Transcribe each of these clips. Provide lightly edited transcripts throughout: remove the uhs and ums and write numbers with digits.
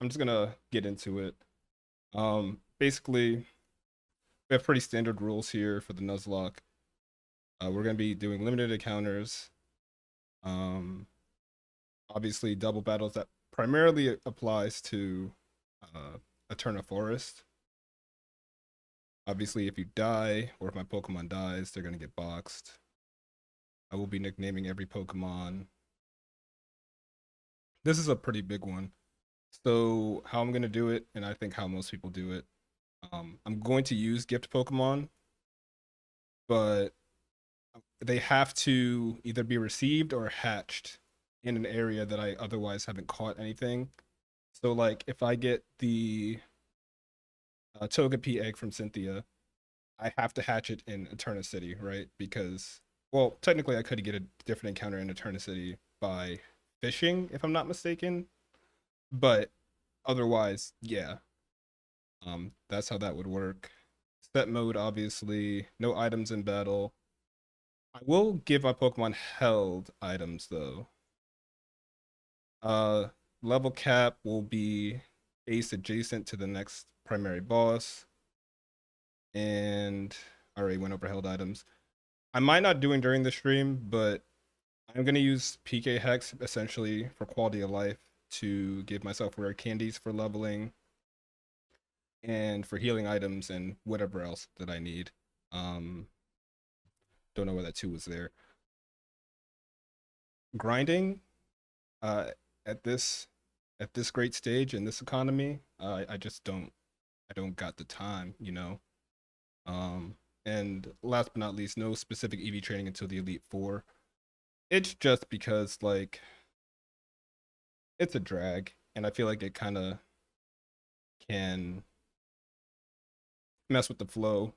I'm just gonna get into it. Basically, we have pretty standard rules here for the Nuzlocke. We're gonna be doing limited encounters. Um, Obviously, double battles that primarily applies to Eterna Forest. Obviously, if you die or if my Pokemon dies, they're gonna get boxed. I will be nicknaming every Pokemon. This is a pretty big one. So how I'm gonna do it, and I think how most people do it. I'm going to use gift Pokemon, but they have to either be received or hatched in an area that I otherwise haven't caught anything. So like if I get the Togepi egg from Cynthia, I have to hatch it in Eterna City, right? Because well, technically I could get a different encounter in Eterna City by fishing, if I'm not mistaken. But otherwise, yeah. That's how that would work. Set mode, obviously, no items in battle. I will give my Pokemon held items though. Uh, Level cap will be ace adjacent to the next primary boss. And I already went over held items. I might not doing during the stream, but I'm gonna use PK Hex essentially for quality of life to give myself rare candies for leveling and for healing items and whatever else that I need. Don't know why that 2 was there. Grinding, uh, at this great stage in this economy, I just don't got the time, you know. And last but not least, no specific EV training until the Elite Four. It's just because like it's a drag, and I feel like it kind of can mess with the flow.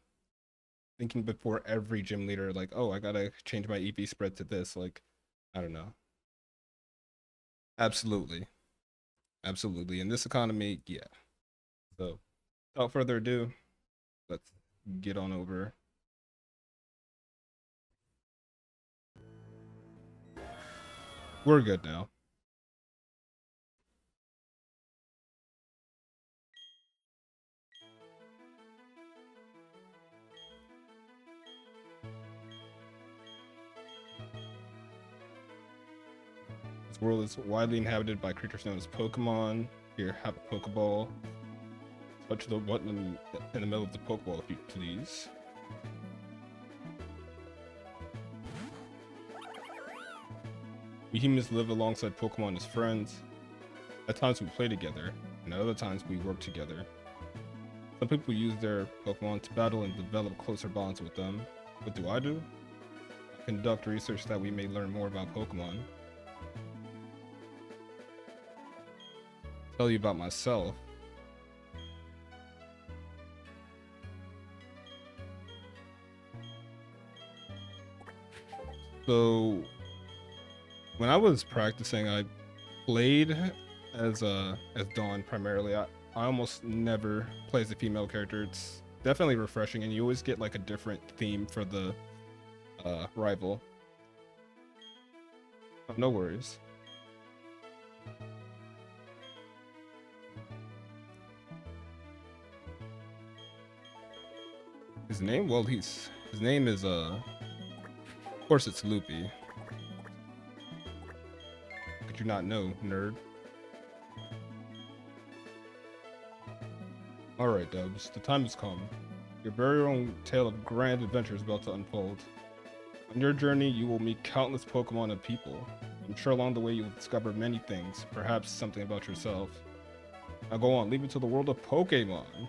Thinking before every gym leader, like, oh, I gotta change my EV spread to this. Like, I don't know. Absolutely, absolutely. In this economy, yeah. So, without further ado, let's get on over. We're good now. This world is widely inhabited by creatures known as Pokemon. Here, have a Pokeball. Touch the button in the middle of the Pokeball if you please. We humans live alongside Pokemon as friends. At times we play together, and at other times we work together. Some people use their Pokemon to battle and develop closer bonds with them. What do? I conduct research that we may learn more about Pokemon. Tell you about myself. So, when I was practicing, I played as Dawn primarily. I almost never play as a female character. It's definitely refreshing, and you always get like a different theme for the rival. Oh, no worries. His name? Well, his name is of course it's Loopy. Could you not know, nerd? Alright, Dubs, the time has come. Your very own tale of grand adventure is about to unfold. On your journey, you will meet countless Pokemon and people. I'm sure along the way you will discover many things, perhaps something about yourself. Now go on, leave me to the world of Pokemon.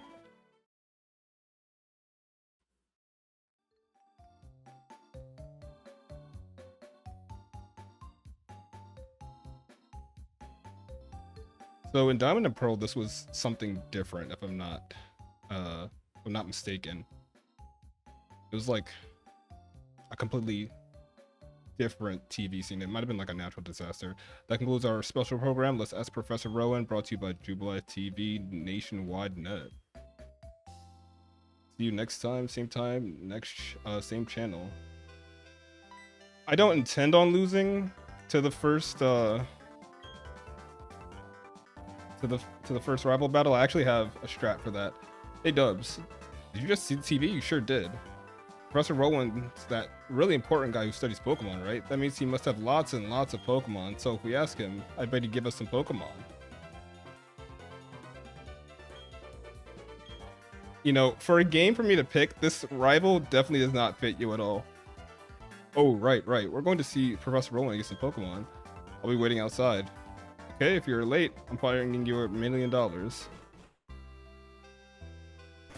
So in Diamond and Pearl, this was something different, if I'm not mistaken. It was like a completely different TV scene. It might have been like a natural disaster. That concludes our special program. Let's ask Professor Rowan, brought to you by Jubilee TV Nationwide Net. See you next time, same channel. I don't intend on losing to the first to the first rival battle. I actually have a strat for that. Hey Dubs, did you just see the TV? You sure did. Professor Rowan's that really important guy who studies Pokemon, right? That means he must have lots and lots of Pokemon. So if we ask him, I bet he'd give us some Pokemon. You know, for a game for me to pick, this rival definitely does not fit you at all. Oh, right. We're going to see Professor Rowan get some Pokemon. I'll be waiting outside. Okay, if you're late, I'm firing you $1 million. All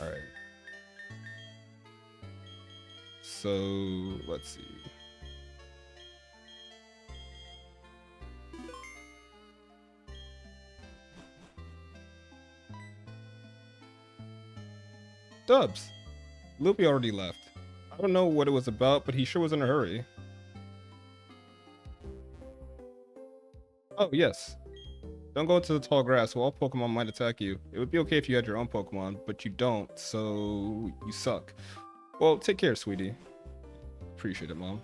right. So, let's see. Dubs. Loopy already left. I don't know what it was about, but he sure was in a hurry. Oh, yes. Don't go into the tall grass, or all Pokemon might attack you. It would be okay if you had your own Pokemon, but you don't, so you suck. Well, take care, sweetie. Appreciate it, Mom.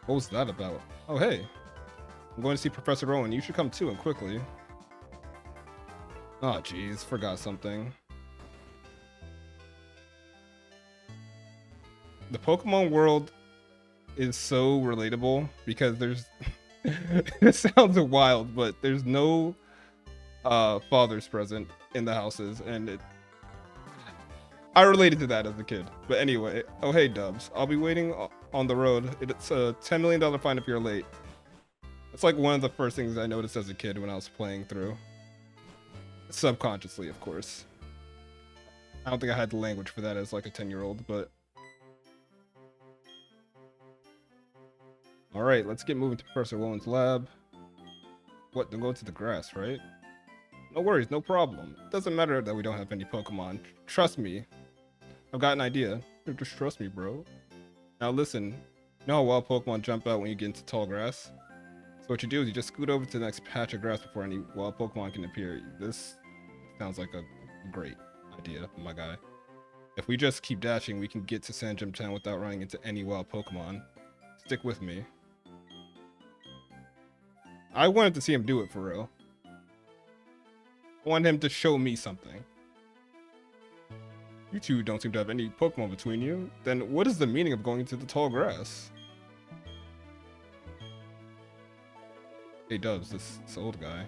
What was that about? Oh, hey. I'm going to see Professor Rowan. You should come too, and quickly. Oh, jeez. Forgot something. The Pokemon world is so relatable because there's... It sounds wild, but there's no fathers present in the houses, and I related to that as a kid. But anyway, oh hey Dubs, I'll be waiting on the road. It's a $10 million fine if you're late. It's like one of the first things I noticed as a kid when I was playing through. Subconsciously, of course. I don't think I had the language for that as like a 10-year-old, but... Alright, let's get moving to Professor Rowan's lab. What, don't go into the grass, right? No worries, no problem. It doesn't matter that we don't have any Pokemon. Trust me. I've got an idea. Just trust me, bro. Now listen, you know how wild Pokemon jump out when you get into tall grass? So what you do is you just scoot over to the next patch of grass before any wild Pokemon can appear. This sounds like a great idea, my guy. If we just keep dashing, we can get to San Jim Town without running into any wild Pokemon. Stick with me. I wanted to see him do it for real. I want him to show me something. You two don't seem to have any Pokemon between you. Then what is the meaning of going into the tall grass? Hey Dubs, this old guy.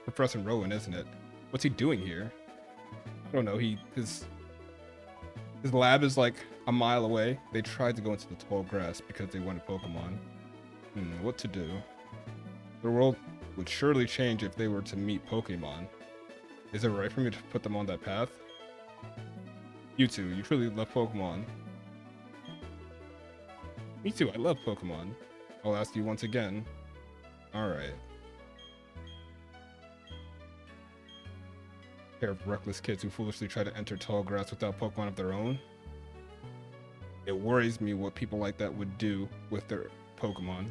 Professor Rowan, isn't it? What's he doing here? I don't know, his lab is like a mile away. They tried to go into the tall grass because they wanted Pokemon. What to do? The world would surely change if they were to meet Pokemon. Is it right for me to put them on that path? You two, you truly love Pokemon. Me too, I love Pokemon. I'll ask you once again. Alright. Pair of reckless kids who foolishly try to enter tall grass without Pokemon of their own. It worries me what people like that would do with their Pokemon.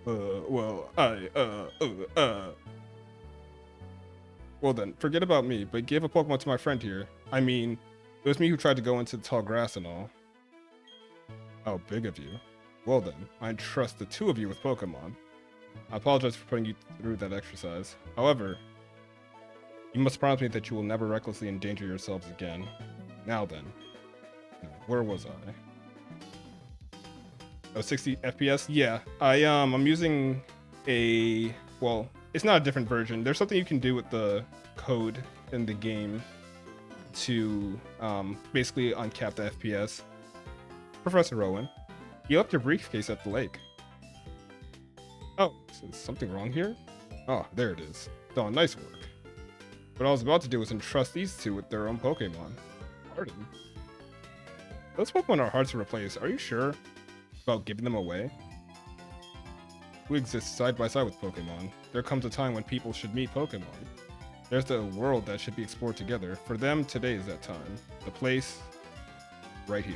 Well then, forget about me, but give a Pokemon to my friend here. I mean, it was me who tried to go into the tall grass and all. How big of you. Well then, I entrust the two of you with Pokemon. I apologize for putting you through that exercise. However, you must promise me that you will never recklessly endanger yourselves again. Now then, where was I? Oh, 60 FPS? Yeah, I'm using a, well, it's not a different version. There's something you can do with the code in the game to basically uncap the FPS. Professor Rowan, you left your briefcase at the lake. Oh, is something wrong here? Oh, there it is. Dawn, nice work. What I was about to do was entrust these two with their own Pokemon. Pardon? Those Pokemon are hard to replace. Are you sure about giving them away? We exist side by side with Pokemon. There comes a time when people should meet Pokemon. There's the world that should be explored together. For them, today is that time. The place, right here.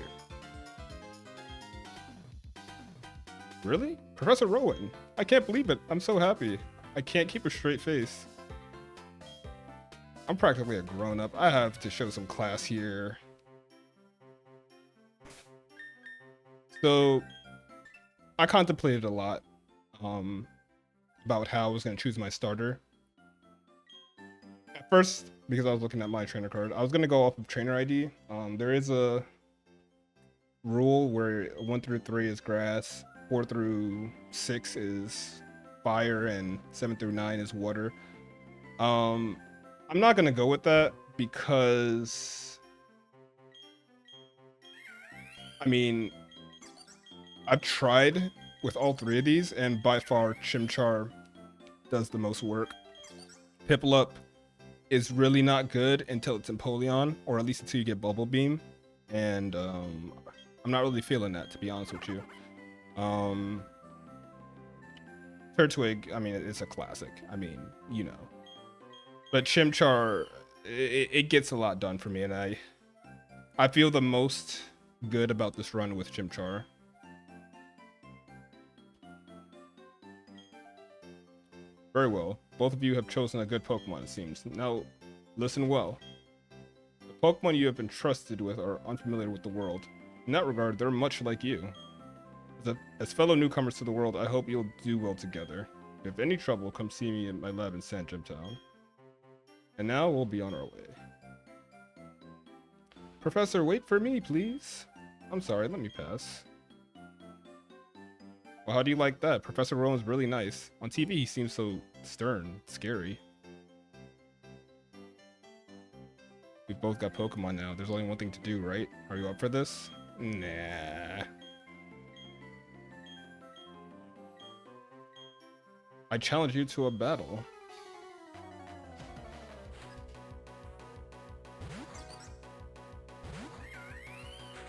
Really? Professor Rowan? I can't believe it. I'm so happy. I can't keep a straight face. I'm practically a grown-up. I have to show some class here. So, I contemplated a lot about how I was gonna choose my starter. At first, because I was looking at my trainer card, I was gonna go off of trainer ID. There is a rule where 1 through 3 is grass, 4 through 6 is fire, and 7 through 9 is water. I'm not gonna go with that because I mean I've tried with all 3 of these, and by far Chimchar does the most work. Piplup is really not good until it's Empoleon, or at least until you get Bubble Beam, and I'm not really feeling that, to be honest with you. Turtwig, I mean, it's a classic. I mean, you know. But Chimchar, it gets a lot done for me, and I feel the most good about this run with Chimchar. Very well. Both of you have chosen a good Pokemon, it seems. Now, listen well. The Pokemon you have been trusted with are unfamiliar with the world. In that regard, they're much like you. As fellow newcomers to the world, I hope you'll do well together. If you have any trouble, come see me at my lab in Sandgem Town. And now we'll be on our way. Professor, wait for me, please. I'm sorry, let me pass. Well, how do you like that? Professor Rowan's really nice. On TV, he seems so stern, scary. We've both got Pokemon now. There's only one thing to do, right? Are you up for this? Nah. I challenge you to a battle.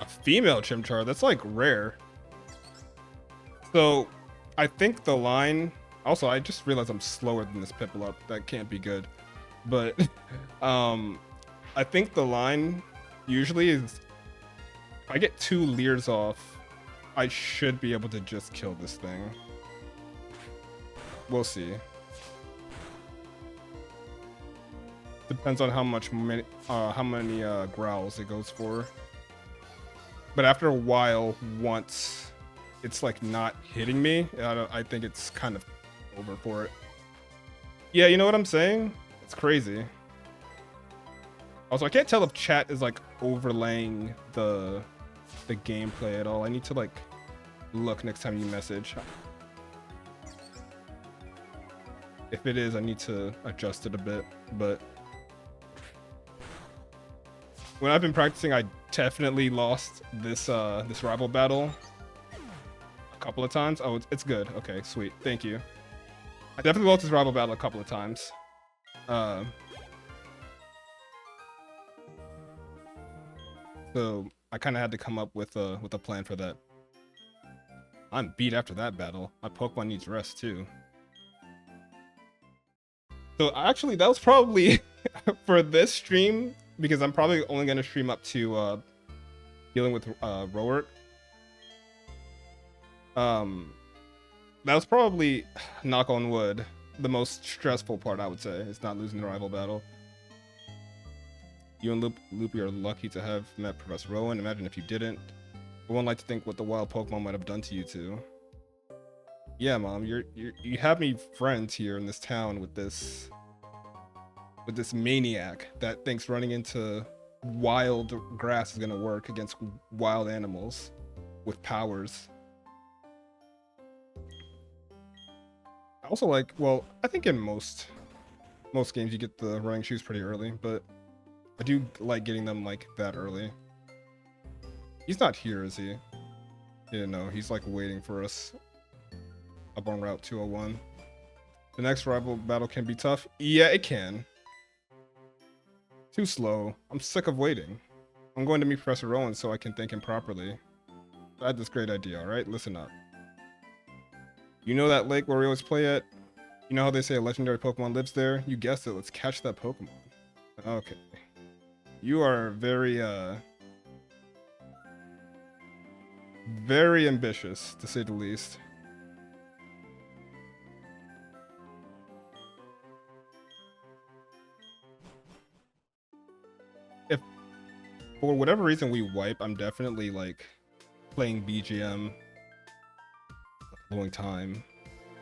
A female Chimchar? That's like rare. So, I think the line... Also, I just realized I'm slower than this Piplup. That can't be good. But, I think the line usually is... If I get 2 Leers off, I should be able to just kill this thing. We'll see. Depends on how many growls it goes for. But after a while, once it's like not hitting me, I think it's kind of over for it. Yeah, you know what I'm saying? It's crazy. Also, I can't tell if chat is like overlaying the gameplay at all. I need to like look next time you message. If it is, I need to adjust it a bit, but when I've been practicing, I definitely lost this this rival battle a couple of times. Oh, it's good. Okay, sweet. Thank you. I definitely lost this rival battle a couple of times. So I kind of had to come up with a plan for that. I'm beat after that battle. My Pokemon needs rest too. So actually, that was probably for this stream, because I'm probably only going to stream up to dealing with Roark. That was probably, knock on wood, the most stressful part, I would say. It's not losing the rival battle. You and Loopy are lucky to have met Professor Rowan. Imagine if you didn't. I wouldn't like to think what the wild Pokemon might have done to you two. Yeah, Mom, you have me friends here in this town with this maniac that thinks running into wild grass is gonna work against wild animals with powers. I also like, well, I think in most games you get the running shoes pretty early, but I do like getting them like that early. He's not here, is he? Yeah, no, he's like waiting for us up on Route 201. The next rival battle can be tough. Yeah, it can. Too slow. I'm sick of waiting. I'm going to meet Professor Rowan so I can thank him properly. I had this great idea, alright? Listen up. You know that lake where we always play at? You know how they say a legendary Pokemon lives there? You guessed it, let's catch that Pokemon. Okay. You are very ambitious, to say the least. If for whatever reason we wipe, I'm definitely like playing BGM. flowing time,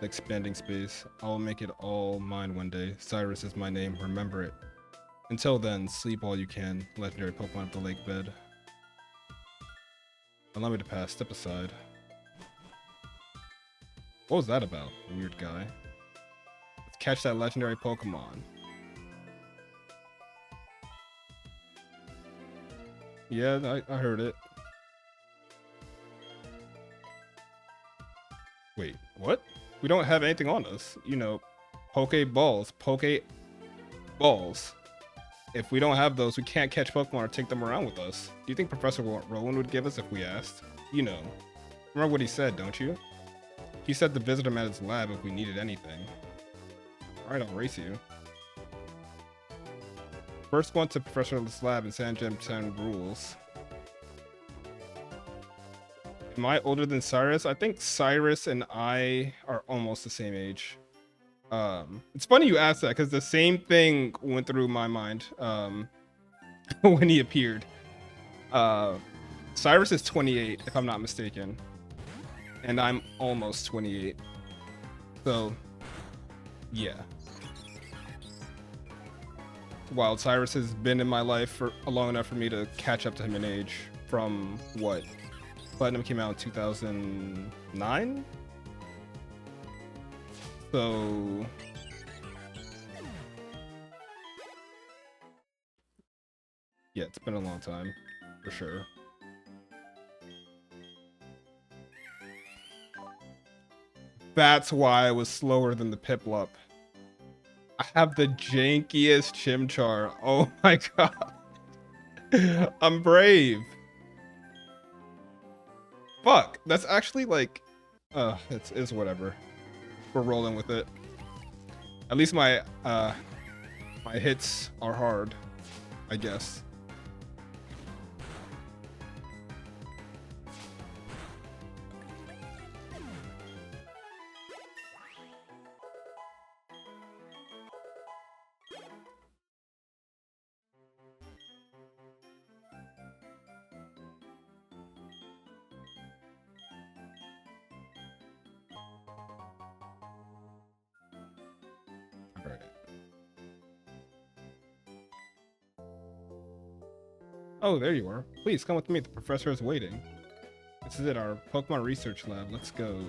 the expanding space. I'll make it all mine one day. Cyrus is my name, remember it. Until then, sleep all you can. Legendary Pokemon of the lake bed. Allow me to pass, step aside. What was that about, weird guy? Let's catch that legendary Pokemon. Yeah, I heard it. Wait, what? We don't have anything on us. You know, Pokeballs. Pokeballs. If we don't have those, we can't catch Pokemon or take them around with us. Do you think Professor Rowan would give us if we asked? You know. Remember what he said, don't you? He said to visit him at his lab if we needed anything. Alright, I'll race you. First one to Professor's lab in San Gem 10 rules. Am I older than Cyrus? I think Cyrus and I are almost the same age. It's funny you asked that because the same thing went through my mind when he appeared. Cyrus is 28, if I'm not mistaken, and I'm almost 28. So, yeah. While Cyrus has been in my life for long enough for me to catch up to him in age. From what? Platinum came out in 2009. So yeah, it's been a long time, for sure. That's why I was slower than the Piplup. I have the jankiest Chimchar. Oh my god. I'm brave. Fuck, that's actually like, it's whatever. We're rolling with it. At least my hits are hard, I guess. Oh, there you are. Please come with me. The professor is waiting. This is it, our Pokemon research lab. Let's go.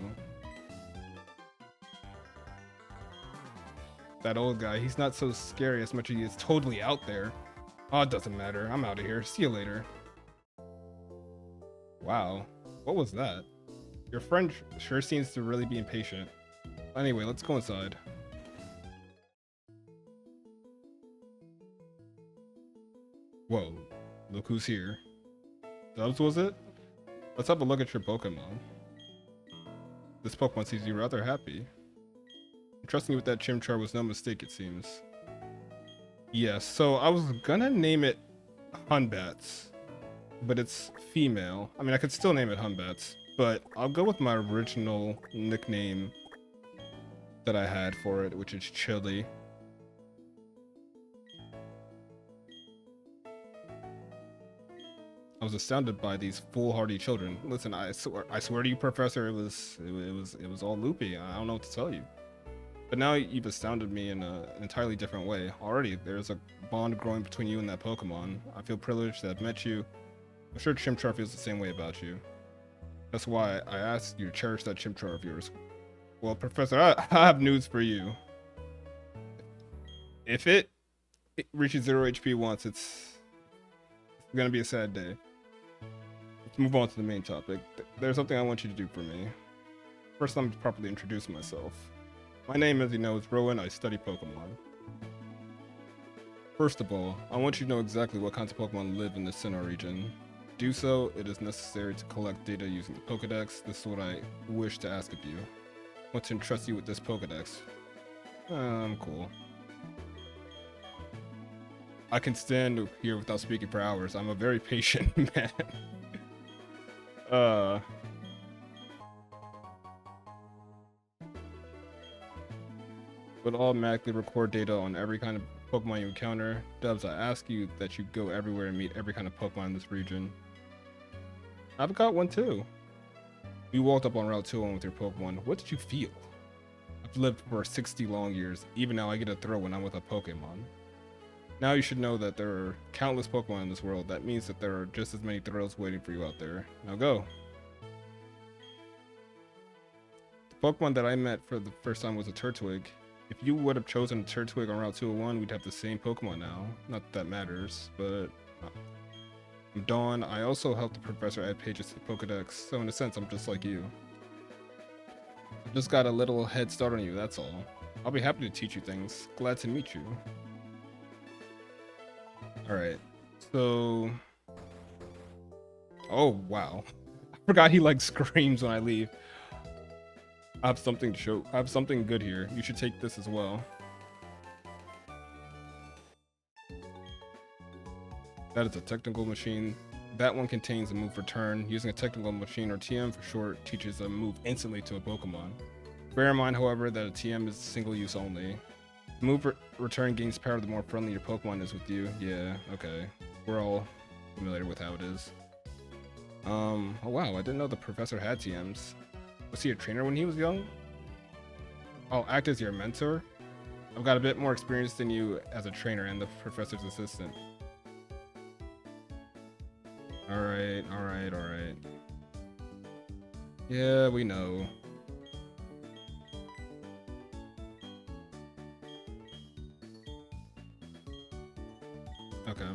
That old guy, he's not so scary as much as he is totally out there. Oh, it doesn't matter. I'm out of here. See you later. Wow. What was that? Your friend sure seems to really be impatient. Anyway, let's go inside. Whoa. Look who's here. Dubs, was it? Let's have a look at your Pokemon. This Pokemon seems to be rather happy. Trusting you with that Chimchar was no mistake, it seems. Yes, so I was gonna name it Hunbats, but it's female. I mean, I could still name it Hunbats, but I'll go with my original nickname that I had for it, which is Chili. I was astounded by these foolhardy children. Listen, I swear to you, Professor, it was all loopy. I don't know what to tell you. But now you've astounded me in an entirely different way. Already, there's a bond growing between you and that Pokemon. I feel privileged to have met you. I'm sure Chimchar feels the same way about you. That's why I asked you to cherish that Chimchar of yours. Well, Professor, I have news for you. If it reaches 0 HP once, it's gonna be a sad day. Let's move on to the main topic. There's something I want you to do for me. First, let me properly introduce myself. My name, as you know, is Rowan. I study Pokemon. First of all, I want you to know exactly what kinds of Pokemon live in the Sinnoh region. To do so, it is necessary to collect data using the Pokedex. This is what I wish to ask of you. I want to entrust you with this Pokedex. I'm cool. I can stand here without speaking for hours. I'm a very patient man. Would automatically record data on every kind of Pokemon you encounter. Dubs, I ask you that you go everywhere and meet every kind of Pokemon in this region. I've got one too. You walked up on Route 201 with your Pokemon. What did you feel? I've lived for 60 long years. Even now I get a thrill when I'm with a Pokemon. Now you should know that there are countless Pokemon in this world. That means that there are just as many thrills waiting for you out there. Now go. The Pokemon that I met for the first time was a Turtwig. If you would have chosen a Turtwig on Route 201, we'd have the same Pokemon now. Not that matters, but... I'm Dawn. I also helped the professor add pages to the Pokedex, so in a sense, I'm just like you. I've just got a little head start on you, that's all. I'll be happy to teach you things. Glad to meet you. Alright, so... Oh, wow. I forgot he, like, screams when I leave. I have something to show. I have something good here. You should take this as well. That is a technical machine. That one contains a move return. Using a technical machine, or TM for short, teaches a move instantly to a Pokemon. Bear in mind, however, that a TM is single use only. Move return gains power the more friendly your Pokemon is with you. Yeah, okay. We're all familiar with how it is. Oh wow, I didn't know the professor had TMs. Was he a trainer when he was young? I'll act as your mentor. I've got a bit more experience than you as a trainer and the professor's assistant. Alright. Yeah, we know. Okay.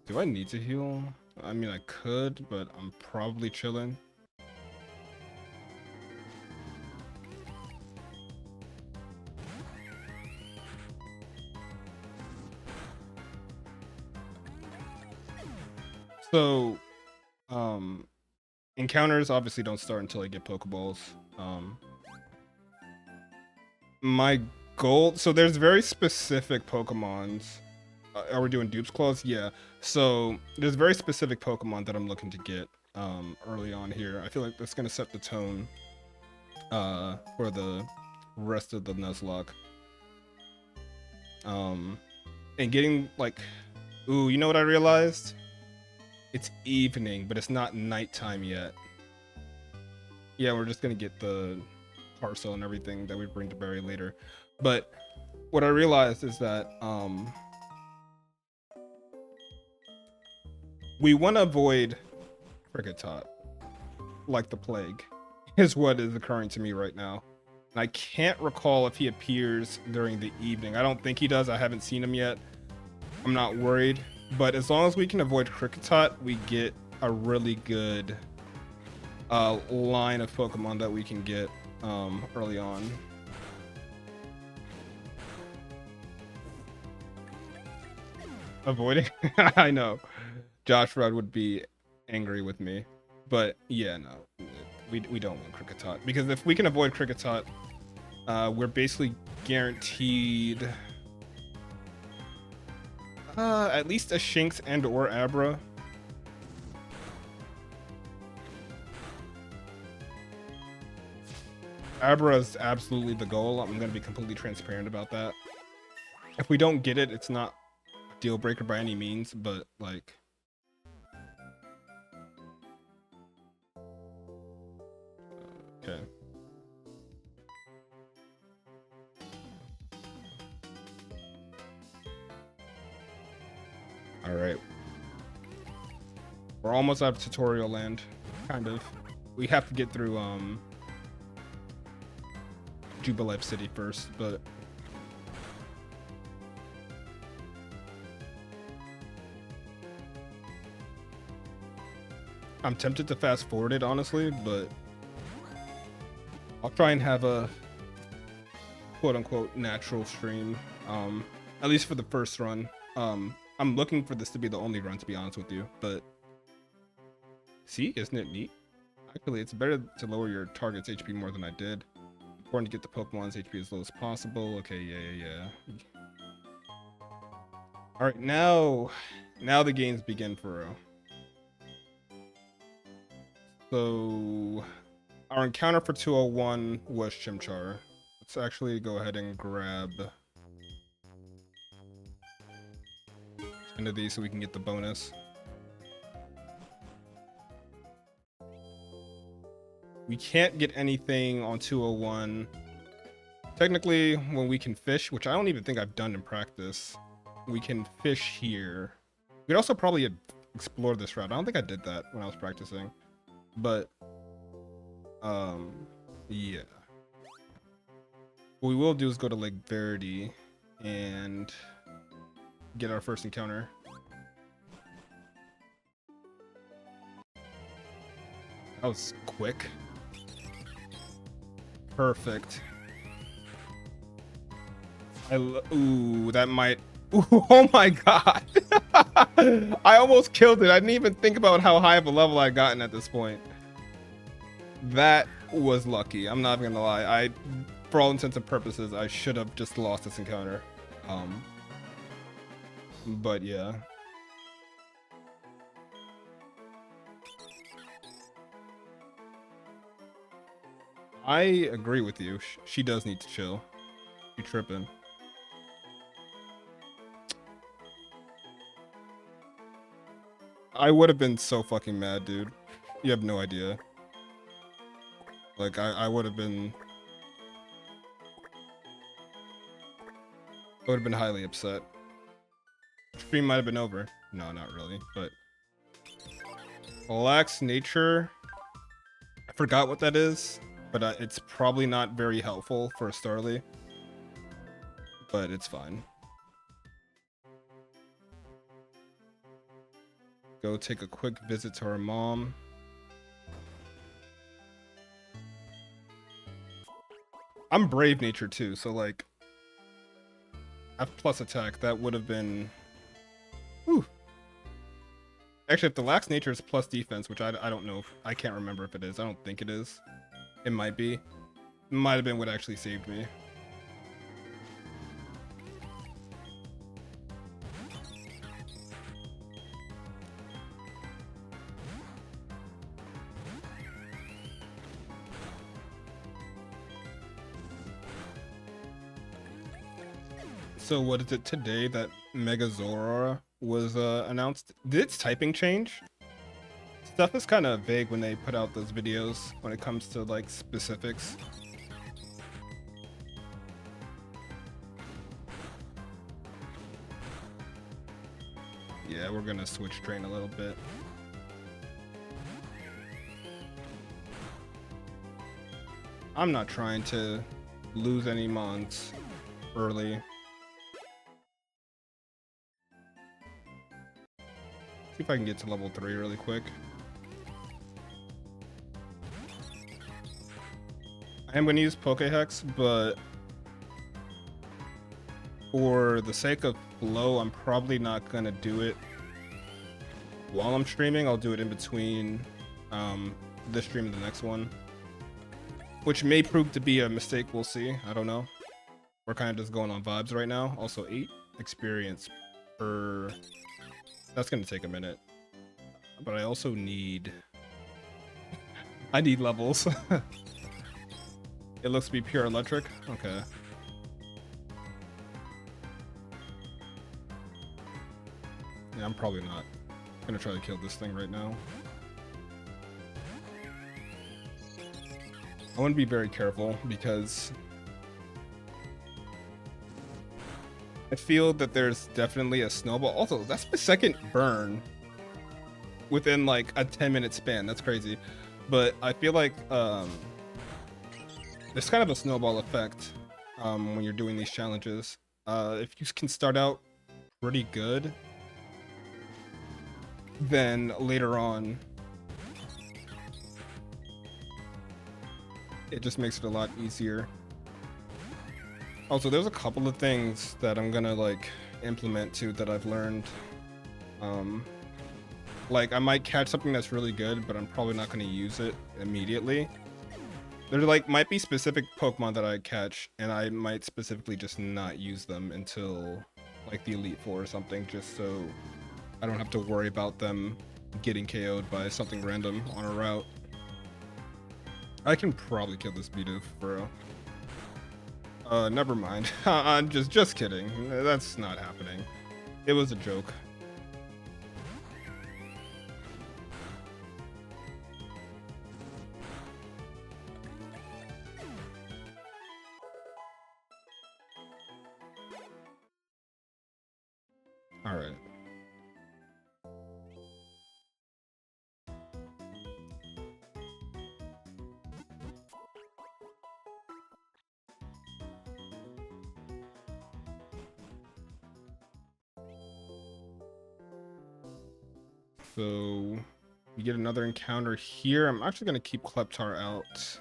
Do I need to heal? I mean, I could, but I'm probably chilling. So, encounters obviously don't start until I get Pokeballs. My goal, so there's very specific Pokemons. Are we doing Dupes Claws? Yeah. So there's very specific Pokemon that I'm looking to get early on here. I feel like that's gonna set the tone for the rest of the Nuzlocke. And getting like, ooh, you know what I realized? It's evening, but it's not nighttime yet. Yeah, we're just gonna get the parcel and everything that we bring to Barry later. But what I realized is that we want to avoid Kricketot like the plague is what is occurring to me right now. And I can't recall if he appears during the evening. I don't think he does. I haven't seen him yet. I'm not worried. But as long as we can avoid Kricketot, we get a really good line of Pokemon that we can get early on. Avoiding? I know. Josh Rudd would be angry with me. But yeah, no. We don't want Kricketot. Because if we can avoid Kricketot, we're basically guaranteed at least a Shinx and or Abra. Abra is absolutely the goal. I'm going to be completely transparent about that. If we don't get it, it's not a deal breaker by any means, but like... Okay. Alright. We're almost out of tutorial land. Kind of. We have to get through Jubilife City first, but I'm tempted to fast forward it, honestly, but I'll try and have a quote-unquote natural stream, at least for the first run. I'm looking for this to be the only run, to be honest with you, but see, isn't it neat? Actually, it's better to lower your target's HP more than I did. Important to get the Pokemon's HP as low as possible. Okay, yeah. Alright, now the games begin for real. So, our encounter for 201 was Chimchar. Let's actually go ahead and grab 10 of these so we can get the bonus. We can't get anything on 201. Technically, when we can fish, which I don't even think I've done in practice, we can fish here. We'd also probably explore this route. I don't think I did that when I was practicing, but yeah. What we will do is go to Lake Verity and get our first encounter. That was quick. Perfect. Ooh, that might. Ooh, oh my god! I almost killed it. I didn't even think about how high of a level I'd gotten at this point. That was lucky. I'm not even gonna lie. For all intents and purposes, I should have just lost this encounter. But yeah. I agree with you. She does need to chill. You tripping. I would have been so fucking mad, dude. You have no idea. Like, I would have been... I would have been highly upset. Stream might have been over. No, not really, but... Relaxed nature. I forgot what that is, but it's probably not very helpful for a Starly. But it's fine. Go take a quick visit to our mom. I'm brave nature too, so like F plus attack, that would have been... Whew. Actually, if the lax nature is plus defense, which I don't know, I can't remember if it is. I don't think it is. It might be. It might have been what actually saved me. So what is it today that Megazora was announced? Did its typing change? Stuff is kind of vague when they put out those videos when it comes to like specifics. Yeah, we're gonna switch train a little bit. I'm not trying to lose any mons early. See if I can get to level 3 really quick. I am going to use Pokehex, but for the sake of flow, I'm probably not going to do it while I'm streaming. I'll do it in between this stream and the next one, which may prove to be a mistake. We'll see. I don't know. We're kind of just going on vibes right now. Also, 8 experience per... That's going to take a minute. But I also need... I need levels. It looks to be pure electric. Okay. Yeah, I'm probably not gonna try to kill this thing right now. I want to be very careful because I feel that there's definitely a snowball. Also, that's my second burn within like a 10-minute span. That's crazy. But I feel like there's kind of a snowball effect when you're doing these challenges. If you can start out pretty good, then later on it just makes it a lot easier. Also, there's a couple of things that I'm gonna like implement too that I've learned. Like I might catch something that's really good, but I'm probably not gonna use it immediately. There like might be specific Pokemon that I catch, and I might specifically just not use them until like the Elite Four or something, just so I don't have to worry about them getting KO'd by something random on a route. I can probably kill this Bidoof, bro. Never mind. I'm just kidding. That's not happening. It was a joke. So we get another encounter here. I'm actually gonna keep Kleptar out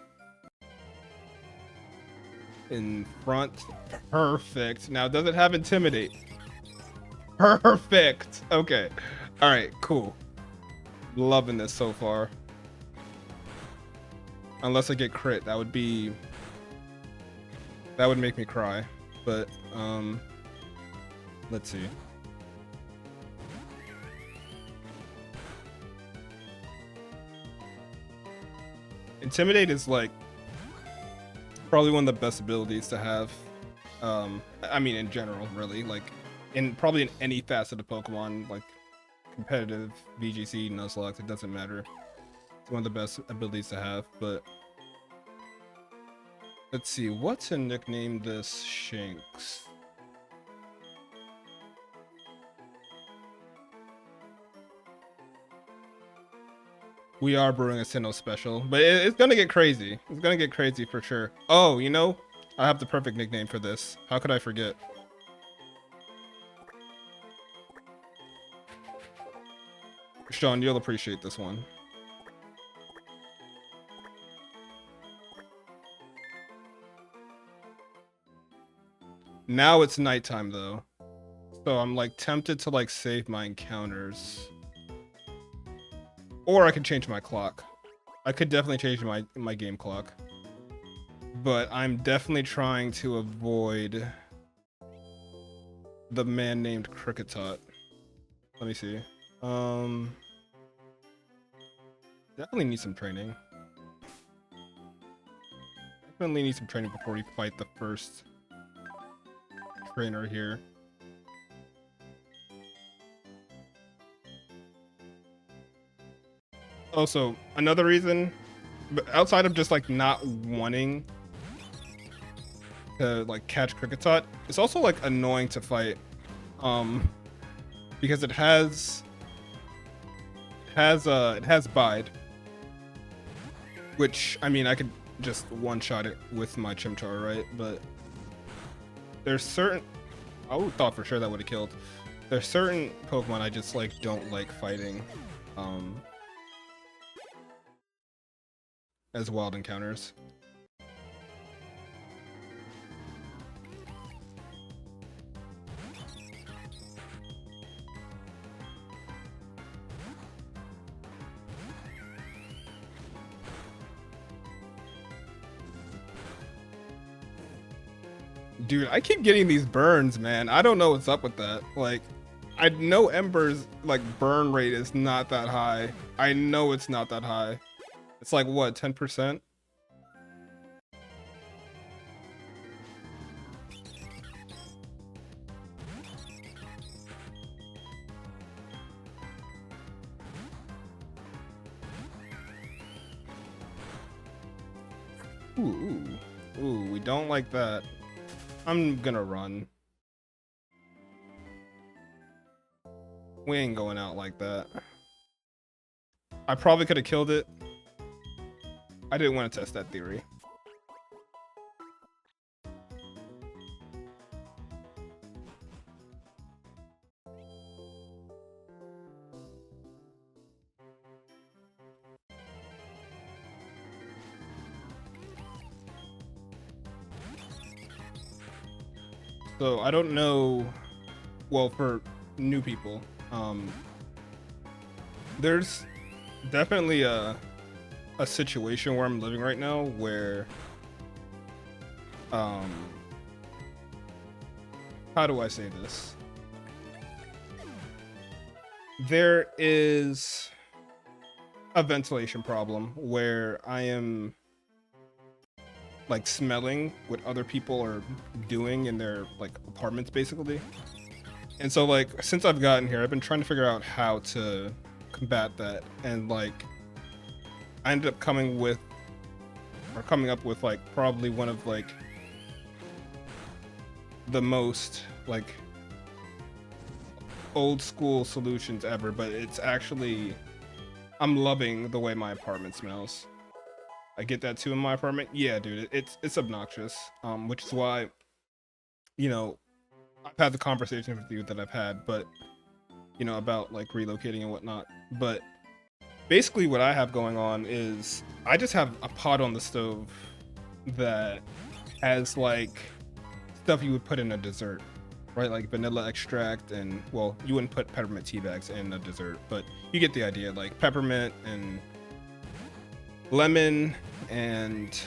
in front. Perfect. Now, does it have Intimidate? Perfect. Okay. All right, cool. Loving this so far. Unless I get crit, that would make me cry. But let's see. Intimidate is like probably one of the best abilities to have. I mean, in general, really, like probably in any facet of Pokemon, like competitive, VGC, Nuzlocke, it doesn't matter. It's one of the best abilities to have. But let's see, what to nickname this Shinx? We are brewing a Sinnoh special, but it's gonna get crazy. It's gonna get crazy for sure. Oh, you know, I have the perfect nickname for this. How could I forget? Sean, you'll appreciate this one. Now it's nighttime though, so I'm like tempted to like save my encounters. Or I could change my clock. I could definitely change my game clock. But I'm definitely trying to avoid the man named Cricketot. Let me see. Definitely need some training. Definitely need some training before we fight the first trainer here. Also, another reason, outside of just like not wanting to like catch Cricketot, it's also like annoying to fight, because it has Bide, which I mean I could just one-shot it with my Chimchar, right? But there's certain, I would thought for sure that would have killed. There's certain Pokemon I just like don't like fighting. As wild encounters. Dude, I keep getting these burns, man. I don't know what's up with that. Like, I know Ember's like burn rate is not that high. I know it's not that high. It's like what, 10%? Ooh, we don't like that. I'm gonna run. We ain't going out like that. I probably could have killed it. I didn't want to test that theory. So I don't know, well, for new people, there's definitely a situation where I'm living right now where how do I say this? There is a ventilation problem where I am like smelling what other people are doing in their like apartments basically. And so like since I've gotten here, I've been trying to figure out how to combat that, and like I ended up coming up with like probably one of like the most like old school solutions ever, but it's actually, I'm loving the way my apartment smells. I get that too in my apartment. Yeah, dude, it's obnoxious. Which is why, you know, I've had the conversation with you that I've had, but you know, about like relocating and whatnot. But basically, what I have going on is I just have a pot on the stove that has like stuff you would put in a dessert, right? Like vanilla extract, and well, you wouldn't put peppermint tea bags in a dessert, but you get the idea. Like peppermint and lemon and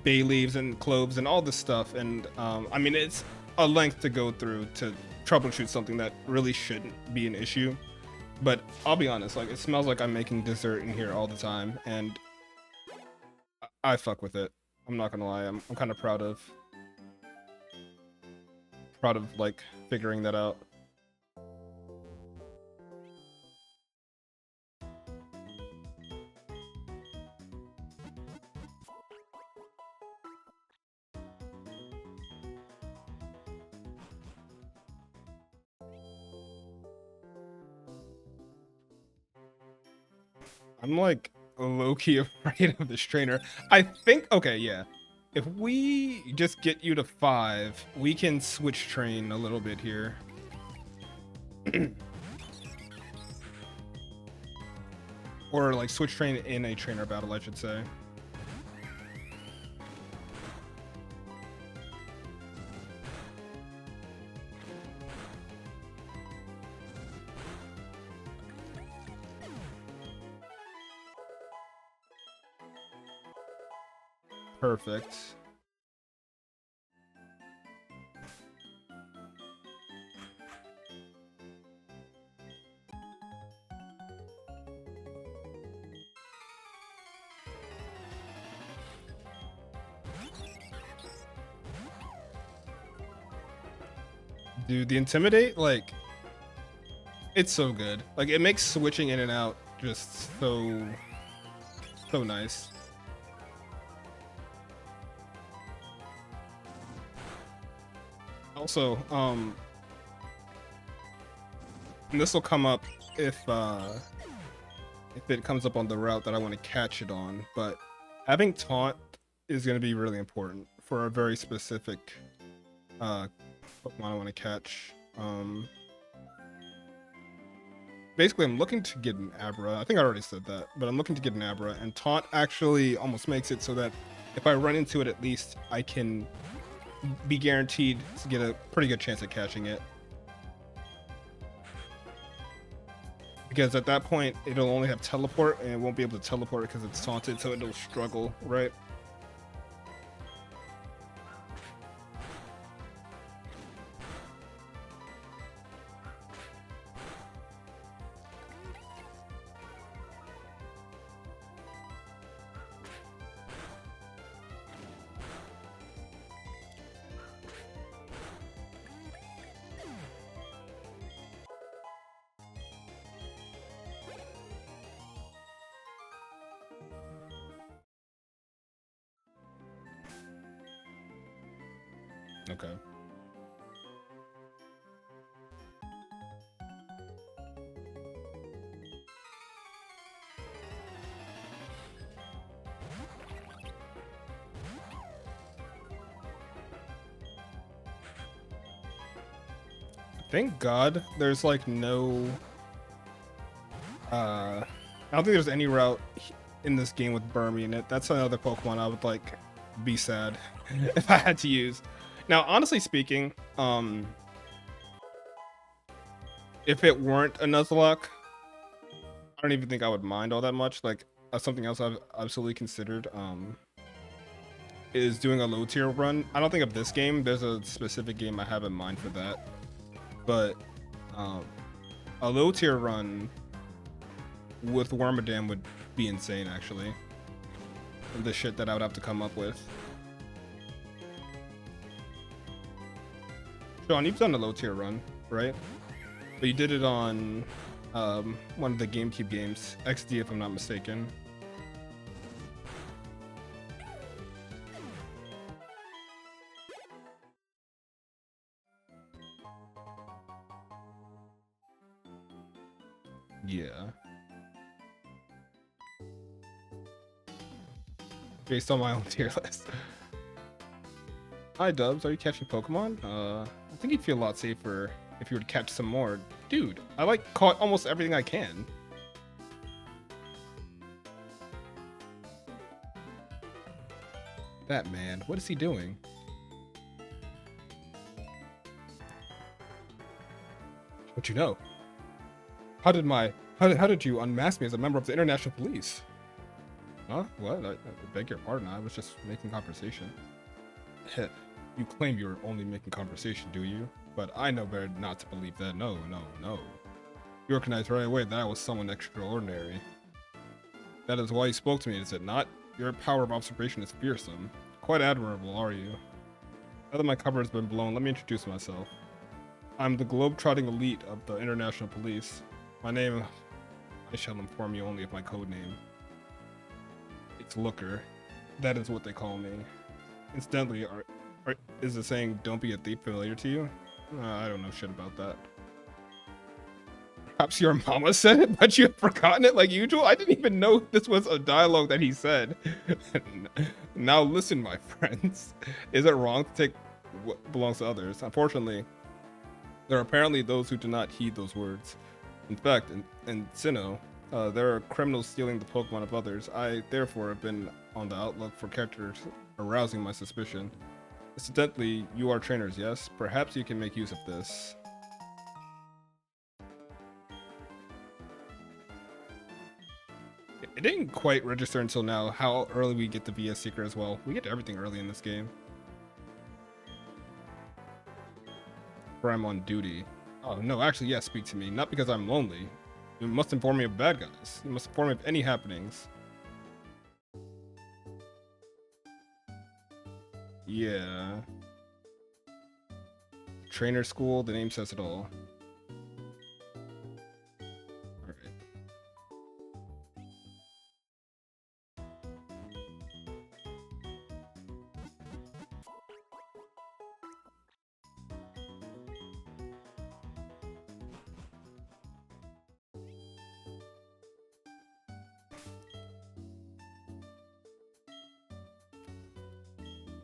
bay leaves and cloves and all this stuff. And I mean, it's a length to go through to troubleshoot something that really shouldn't be an issue. But I'll be honest, like it smells like I'm making dessert in here all the time, and I fuck with it. I'm not gonna lie. I'm kind of proud of like figuring that out. I'm like low-key afraid of this trainer. I think, okay, yeah. If we just get you to 5, we can switch train a little bit here. Or like switch train in a trainer battle, I should say. Perfect. Dude, the Intimidate, like, it's so good. Like, it makes switching in and out just so nice. Also, and this will come up if it comes up on the route that I want to catch it on, but having taunt is going to be really important for a very specific Pokemon I want to catch. Basically, I'm looking to get an Abra. I think I already said that, but I'm looking to get an Abra, and taunt actually almost makes it so that if I run into it, at least I can be guaranteed to get a pretty good chance at catching it. Because at that point, it'll only have teleport, and it won't be able to teleport because it's taunted, so it'll struggle, right? Okay. Thank God there's like no I don't think there's any route in this game with Burmy in it. That's another Pokemon I would like be sad if I had to use. Now, honestly speaking, if it weren't a Nuzlocke, I don't even think I would mind all that much. Like something else I've absolutely considered is doing a low tier run. I don't think of this game. There's a specific game I have in mind for that. But a low tier run with Wormadam would be insane, actually. The shit that I would have to come up with. Sean, you've done a low tier run, right? But you did it on one of the GameCube games, XD if I'm not mistaken. Yeah. Based on my own tier list. Hi Dubs, are you catching Pokemon? I think you'd feel a lot safer if you were to catch some more. Dude, I like caught almost everything I can. That man, what is he doing? What you know? How did you unmask me as a member of the international police? Huh? What? I beg your pardon. I was just making conversation. You claim you're only making conversation, do you? But I know better not to believe that. No. You recognized right away that I was someone extraordinary. That is why you spoke to me, is it not? Your power of observation is fearsome. Quite admirable, are you? Now that my cover has been blown, let me introduce myself. I'm the globe-trotting elite of the international police. My name, I shall inform you only of my code name. It's Looker. That is what they call me. Incidentally, is the saying, don't be a thief, familiar to you? I don't know shit about that. Perhaps your mama said it, but you have forgotten it like usual? I didn't even know this was a dialogue that he said. Now listen, my friends. Is it wrong to take what belongs to others? Unfortunately, there are apparently those who do not heed those words. In fact, in Sinnoh, there are criminals stealing the Pokemon of others. I, therefore, have been on the outlook for characters arousing my suspicion. Incidentally, you are trainers, yes? Perhaps you can make use of this. It didn't quite register until now how early we get the VS Secret as well. We get everything early in this game. Where I'm on duty. Oh, no, actually, yes, speak to me. Not because I'm lonely. You must inform me of bad guys. You must inform me of any happenings. Yeah. Trainer school, the name says it all. Alright.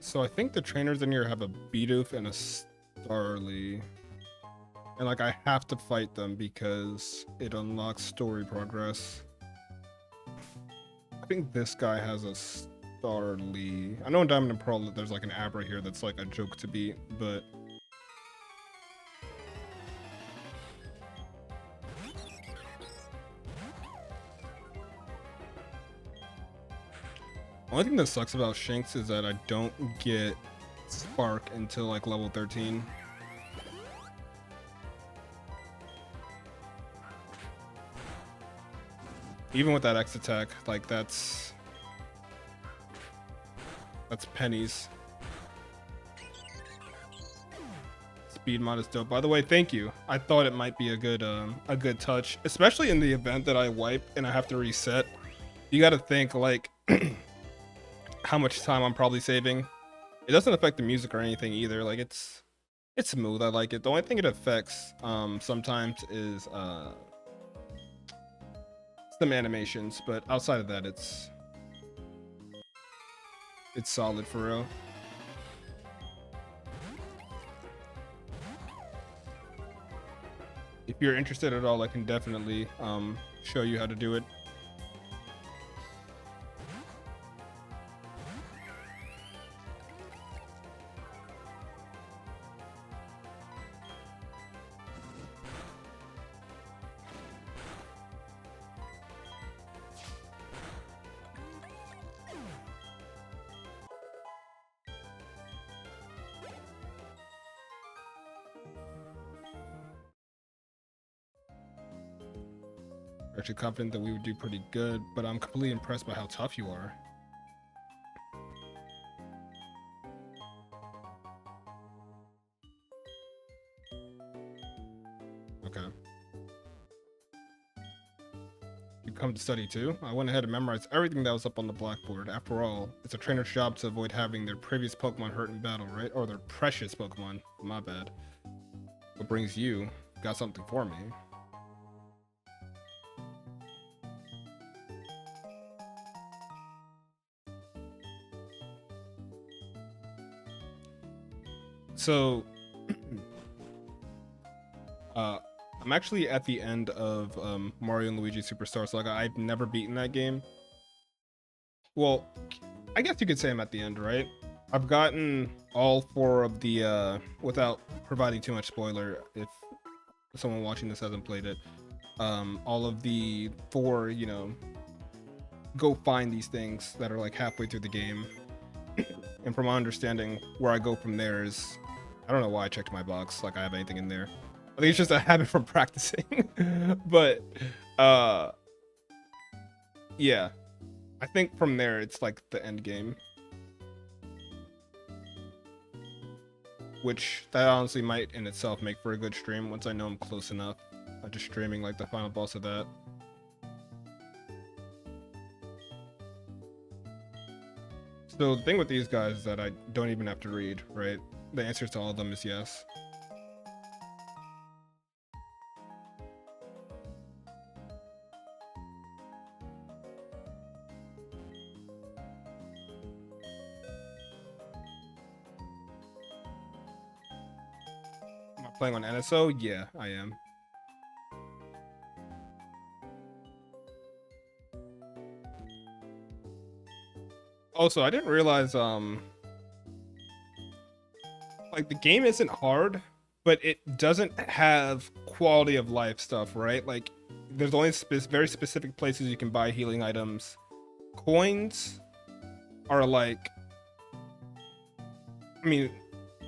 So I think the trainers in here have a Bidoof and a Starly. And like I have to fight them because it unlocks story progress. I think this guy has a Starly. I know in Diamond and Pearl that there's like an Abra here that's like a joke to beat, but only thing that sucks about Shanks is that I don't get Spark until like level 13. Even with that X attack, like that's pennies. Speed mod is dope. By the way, thank you. I thought it might be a good touch, especially in the event that I wipe and I have to reset. You got to think like how much time I'm probably saving. It doesn't affect the music or anything either. Like it's smooth. I like it. The only thing it affects sometimes is some animations, but outside of that, it's solid for real. If you're interested at all, I can definitely show you how to do it. Actually confident that we would do pretty good, but I'm completely impressed by how tough you are. Okay. You come to study too? I went ahead and memorized everything that was up on the blackboard. After all, it's a trainer's job to avoid having their previous Pokemon hurt in battle, right? Or their precious Pokemon. My bad. What brings you? Got something for me? So I'm actually at the end of Mario and Luigi Superstar Saga. I've never beaten that game. Well, I guess you could say I'm at the end, right? I've gotten all 4 of the without providing too much spoiler if someone watching this hasn't played it. All of the 4, you know, go find these things that are like halfway through the game. And from my understanding, where I go from there is, I don't know why I checked my box like I have anything in there. I think it's just a habit from practicing. But yeah, I think from there it's like the end game, which that honestly might in itself make for a good stream once I know I'm close enough. Just streaming like the final boss of that. So the thing with these guys is that I don't even have to read, right? The answer to all of them is yes. Am I playing on NSO? Yeah, I am. Also, I didn't realize like the game isn't hard, but it doesn't have quality of life stuff, right? Like there's only very specific places you can buy healing items. Coins are like, I mean,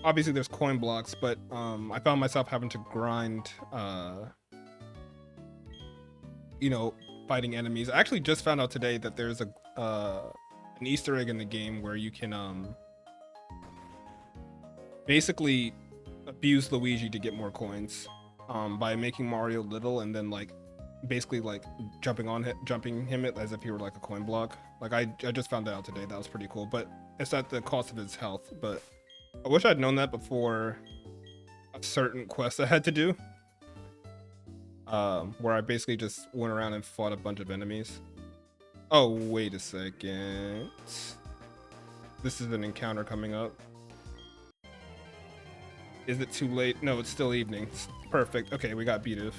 obviously there's coin blocks, but I found myself having to grind you know, fighting enemies. I actually just found out today that there's a an Easter egg in the game where you can basically abuse Luigi to get more coins by making Mario little and then like basically like jumping him as if he were like a coin block. Like I just found that out today. That was pretty cool, but it's at the cost of his health. But I wish I'd known that before a certain quest I had to do, where I basically just went around and fought a bunch of enemies. Oh, wait a second. This is an encounter coming up. Is it too late? No, it's still evening. Perfect. Okay, we got Bidoof.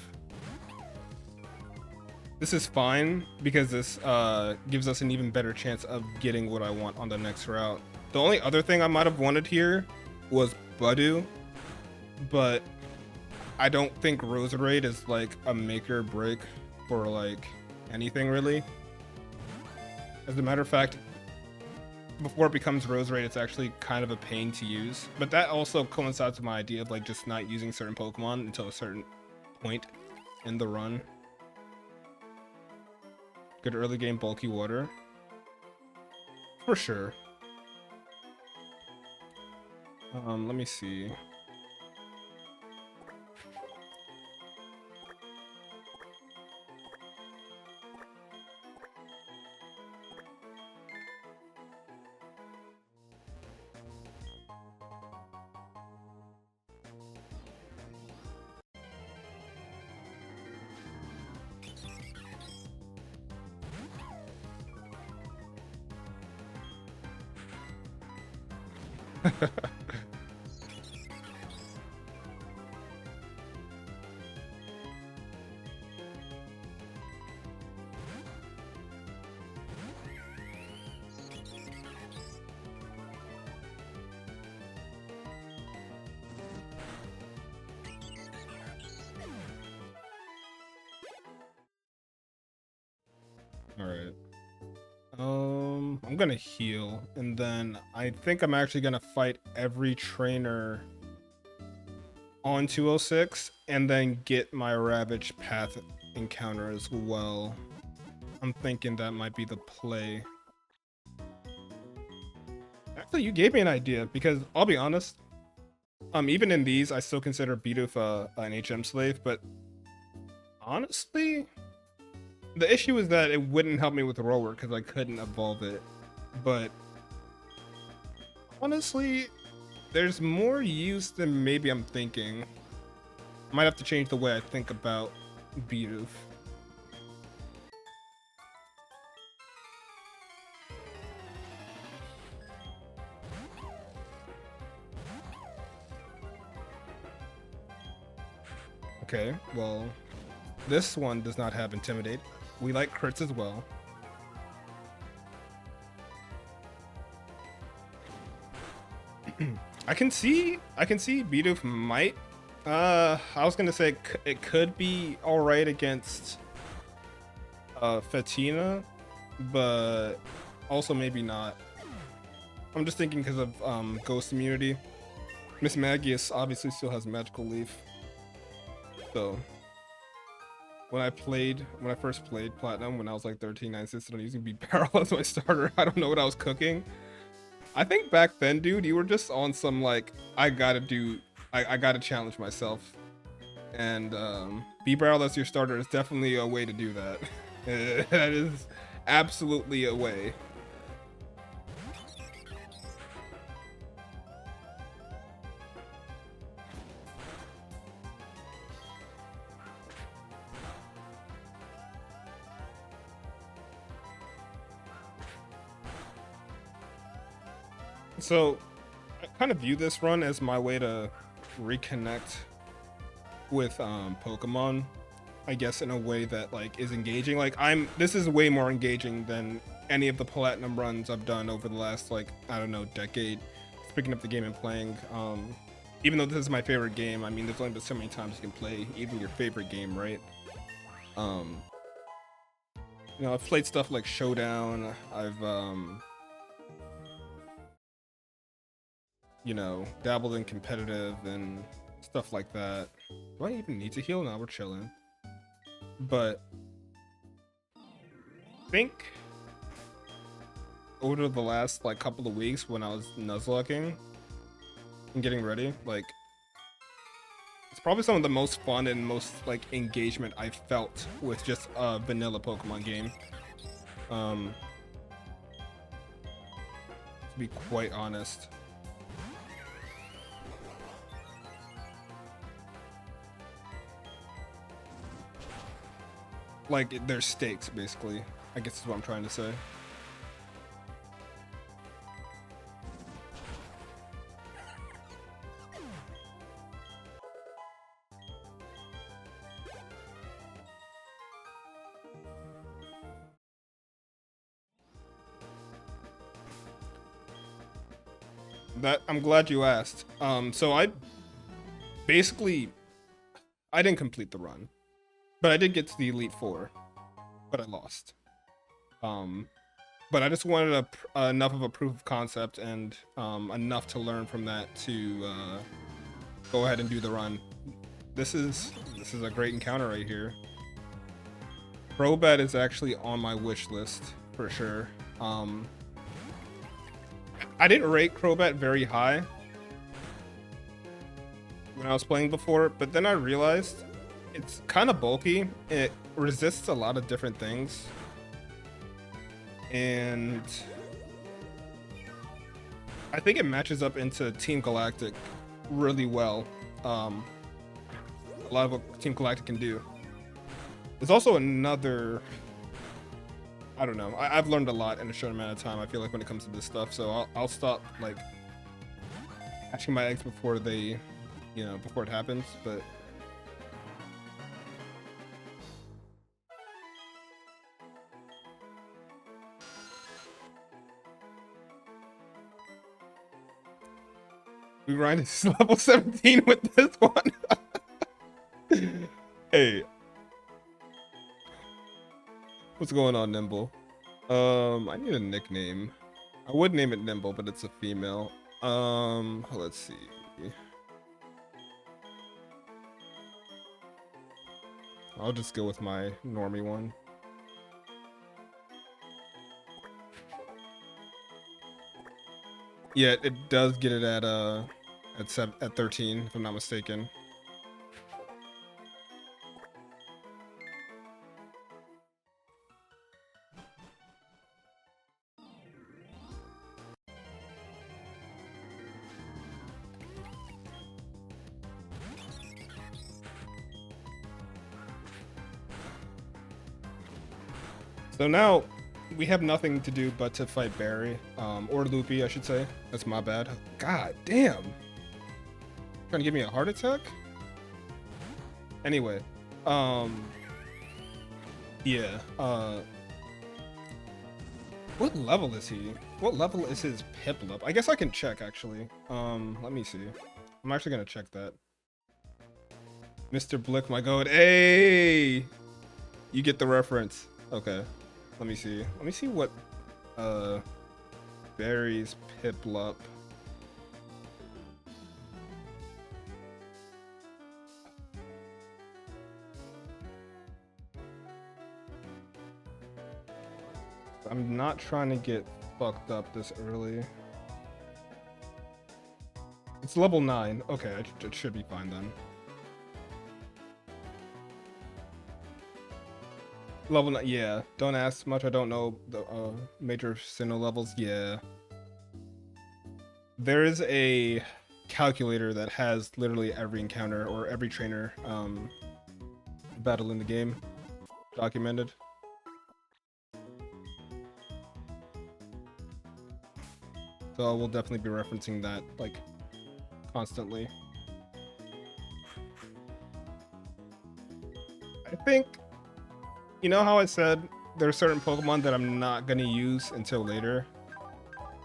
This is fine because this gives us an even better chance of getting what I want on the next route. The only other thing I might have wanted here was Budu, but I don't think Roserade is like a make or break for like anything really. As a matter of fact, before it becomes Roserade, it's actually kind of a pain to use. But that also coincides with my idea of like just not using certain Pokemon until a certain point in the run. Good early game bulky water. For sure. Let me see. All right. I'm gonna heal, and then I think I'm actually gonna fight every trainer on 206, and then get my Ravage Path encounter as well. I'm thinking that might be the play. Actually, you gave me an idea, because I'll be honest, even in these, I still consider Bidoof an HM slave, but honestly, the issue is that it wouldn't help me with roll work because I couldn't evolve it. But honestly, there's more use than maybe I'm thinking. I might have to change the way I think about Bidoof. Okay, well, this one does not have Intimidate. We like crits as well. I can see Bidoof might. I was gonna say it could be all right against Fatina, but also maybe not. I'm just thinking because of Ghost immunity. Miss Magius obviously still has Magical Leaf, so when I first played Platinum when I was like 13, I insisted on using Beat Barrel as my starter. I don't know what I was cooking. I think back then, dude, you were just on some like I gotta challenge myself, and B-Barrel as your starter is definitely a way to do that. That is absolutely a way. So I kind of view this run as my way to reconnect with Pokemon, I guess, in a way that like is engaging. Like this is way more engaging than any of the Platinum runs I've done over the last, like, I don't know, decade. Just picking up the game and playing. Even though this is my favorite game, I mean, there's only been so many times you can play even your favorite game, right? You know, I've played stuff like Showdown. I've you know, dabbled in competitive and stuff like that. Do I even need to heal? Now we're chilling. But I think over the last like couple of weeks when I was Nuzlocking and getting ready, like it's probably some of the most fun and most like engagement I felt with just a vanilla Pokemon game. To be quite honest. Like, there's stakes, basically, I guess is what I'm trying to say. I'm glad you asked. So I didn't complete the run. But I did get to the Elite Four, but I lost. But I just wanted enough of a proof of concept and enough to learn from that to go ahead and do the run. This is a great encounter right here. Crobat is actually on my wish list for sure. I didn't rate Crobat very high when I was playing before, but then I realized it's kind of bulky. It resists a lot of different things. And I think it matches up into Team Galactic really well. A lot of what Team Galactic can do. There's also another... I don't know. I've learned a lot in a short amount of time, I feel like, when it comes to this stuff. So I'll stop, like, hatching my eggs before they, you know, before it happens. But... we grinded level 17 with this one. Hey. What's going on, Nimble? I need a nickname. I would name it Nimble, but it's a female. Let's see. I'll just go with my normie one. Yeah, it does get it at 13, if I'm not mistaken. So now we have nothing to do but to fight Barry, or Loopy, I should say. That's my bad. God damn. Trying to give me a heart attack? Anyway, yeah. What level is he? What level is his Piplup? I guess I can check actually. Let me see. I'm actually gonna check that. Mr. Blick, my god. Hey! You get the reference. Okay. Let me see. Let me see what Barry's Piplup. I'm not trying to get fucked up this early. It's level 9. Okay, it should be fine then. Level 9, yeah. Don't ask much. I don't know the major Sinnoh levels. Yeah. There is a calculator that has literally every encounter or every trainer battle in the game documented. So I will definitely be referencing that like constantly. I think, you know how I said there are certain Pokemon that I'm not gonna use until later?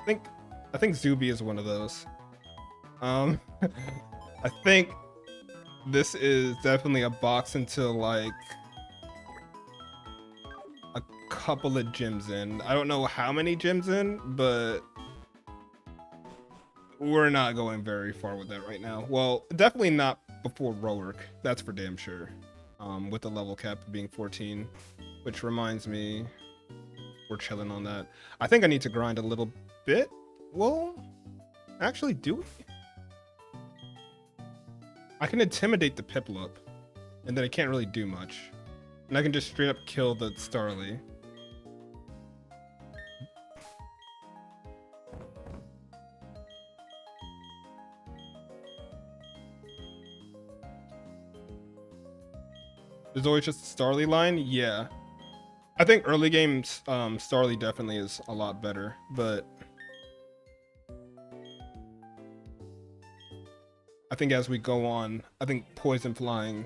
I think Zuby is one of those. I think this is definitely a box until like a couple of gyms in. I don't know how many gyms in, but we're not going very far with that right now. Well, definitely not before Roark. That's for damn sure. With the level cap being 14, which reminds me, we're chilling on that. I think I need to grind a little bit. Well, actually, do we? I can intimidate the Piplup, and then I can't really do much. And I can just straight up kill the Starly. There's always just a Starly line? Yeah. I think early game Starly definitely is a lot better, but I think as we go on, I think Poison Flying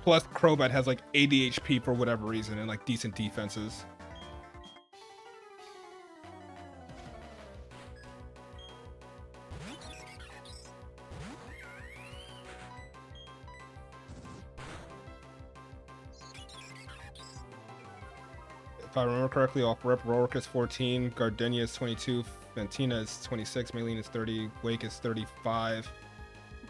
plus Crobat has like 80 HP for whatever reason and like decent defenses. If I remember correctly, off rep, Roark is 14, Gardenia is 22, Fantina is 26, Maylene is 30, Wake is 35,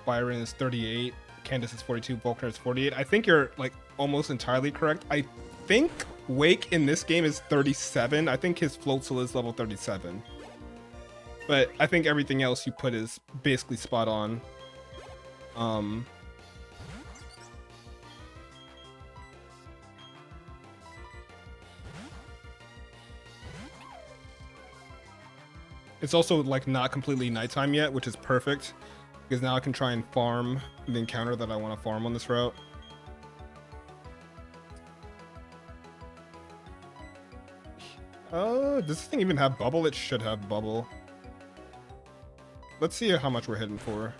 Byron is 38, Candace is 42, Volkner is 48. I think you're like almost entirely correct. I think Wake in this game is 37. I think his Floatzel is level 37. But I think everything else you put is basically spot on. It's also like not completely nighttime yet, which is perfect because now I can try and farm the encounter that I want to farm on this route. Does this thing even have bubble? It should have bubble. Let's see how much we're hitting for.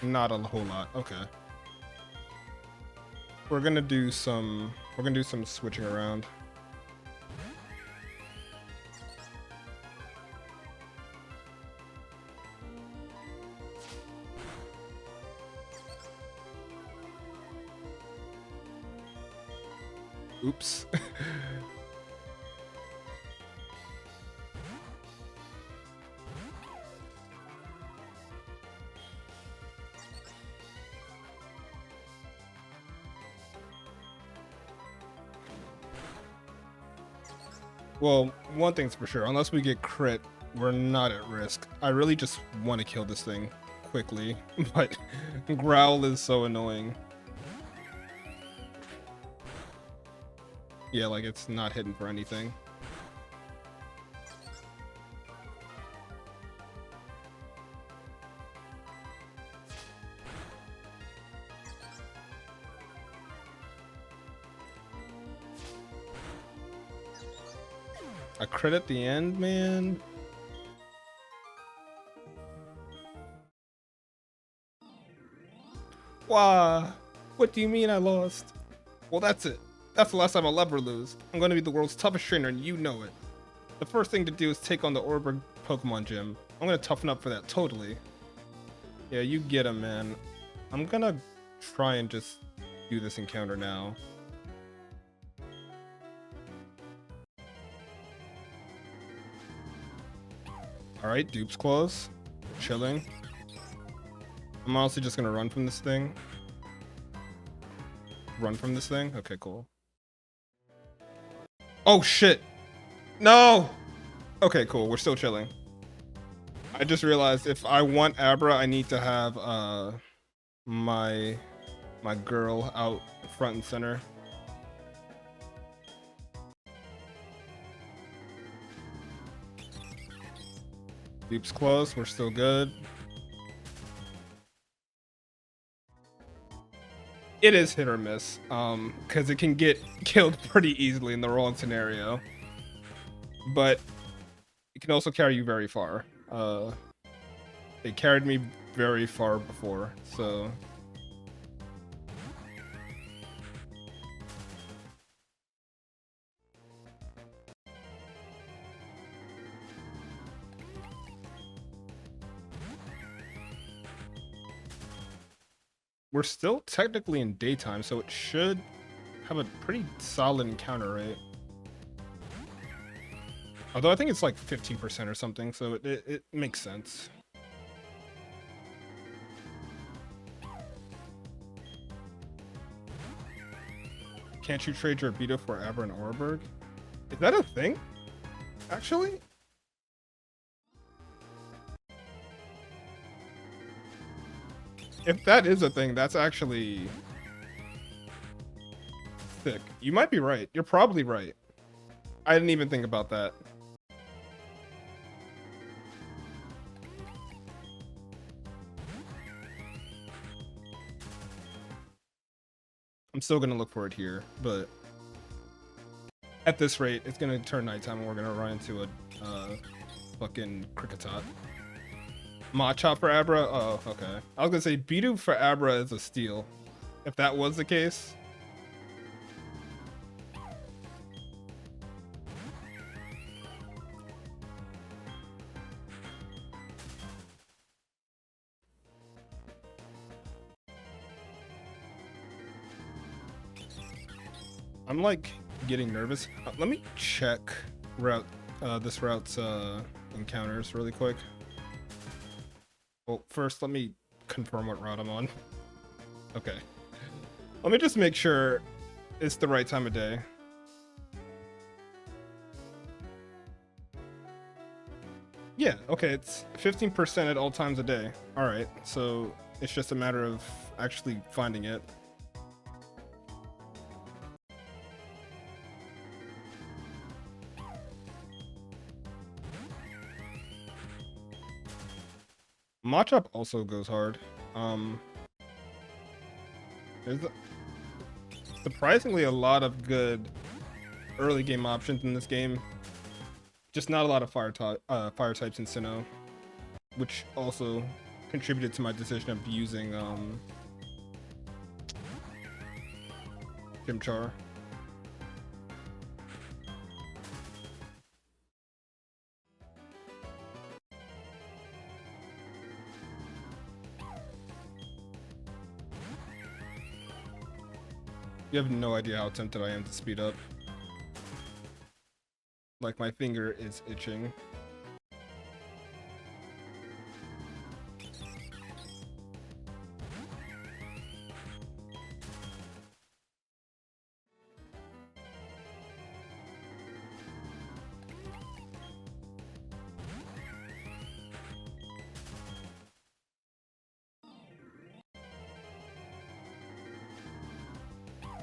Not a whole lot. Okay. We're gonna do some switching around. Oops. Well, one thing's for sure, unless we get crit, we're not at risk. I really just want to kill this thing quickly, but Growl is so annoying. Yeah, like it's not hitting for anything. A crit at the end, man. Wow. What do you mean I lost? Well, that's it. That's the last time I'll ever lose. I'm going to be the world's toughest trainer, and you know it. The first thing to do is take on the Orberg Pokemon Gym. I'm going to toughen up for that, totally. Yeah, you get him, man. I'm going to try and just do this encounter now. Alright, Dupe's close. Chilling. I'm honestly just going to run from this thing. Run from this thing? Okay, cool. Oh, shit. No! Okay, cool. We're still chilling. I just realized if I want Abra, I need to have my girl out front and center. Deep's close. We're still good. It is hit or miss, because it can get killed pretty easily in the wrong scenario. But it can also carry you very far. It carried me very far before, so... We're still technically in daytime, so it should have a pretty solid encounter rate. Although I think it's like 15% or something, so it makes sense. Can't you trade your Beta for Abra and Orberg? Is that a thing? Actually? If that is a thing, that's actually sick. You might be right. You're probably right. I didn't even think about that. I'm still gonna look for it here, but at this rate, it's gonna turn nighttime and we're gonna run into a fucking Kricketot. Machop for Abra? Oh, okay. I was gonna say Bidoof for Abra is a steal. If that was the case. I'm like getting nervous. Let me check this route's encounters really quick. Well, first let me confirm what route I'm on. Okay. Let me just make sure it's the right time of day. Yeah, okay, it's 15% at all times a day. All right, so it's just a matter of actually finding it. Machop also goes hard. There's surprisingly a lot of good early game options in this game. Just not a lot of fire types in Sinnoh, which also contributed to my decision of using Chimchar. You have no idea how tempted I am to speed up. Like, my finger is itching.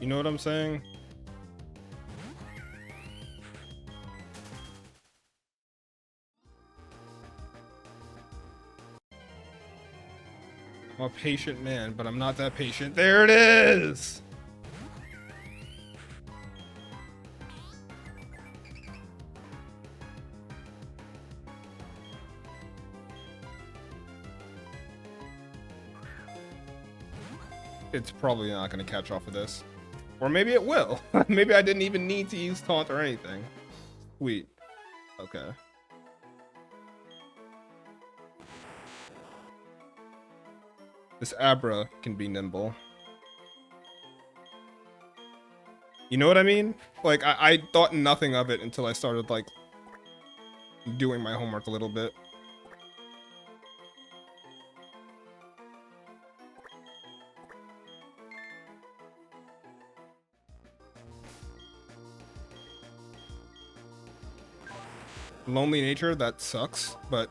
You know what I'm saying? I'm a patient man, but I'm not that patient. There it is! it's probably not going to catch off of this. Or maybe it will. Maybe I didn't even need to use taunt or anything. Sweet. Okay. This Abra can be nimble. You know what I mean? Like, I thought nothing of it until I started, like, doing my homework a little bit. Lonely nature, that sucks, but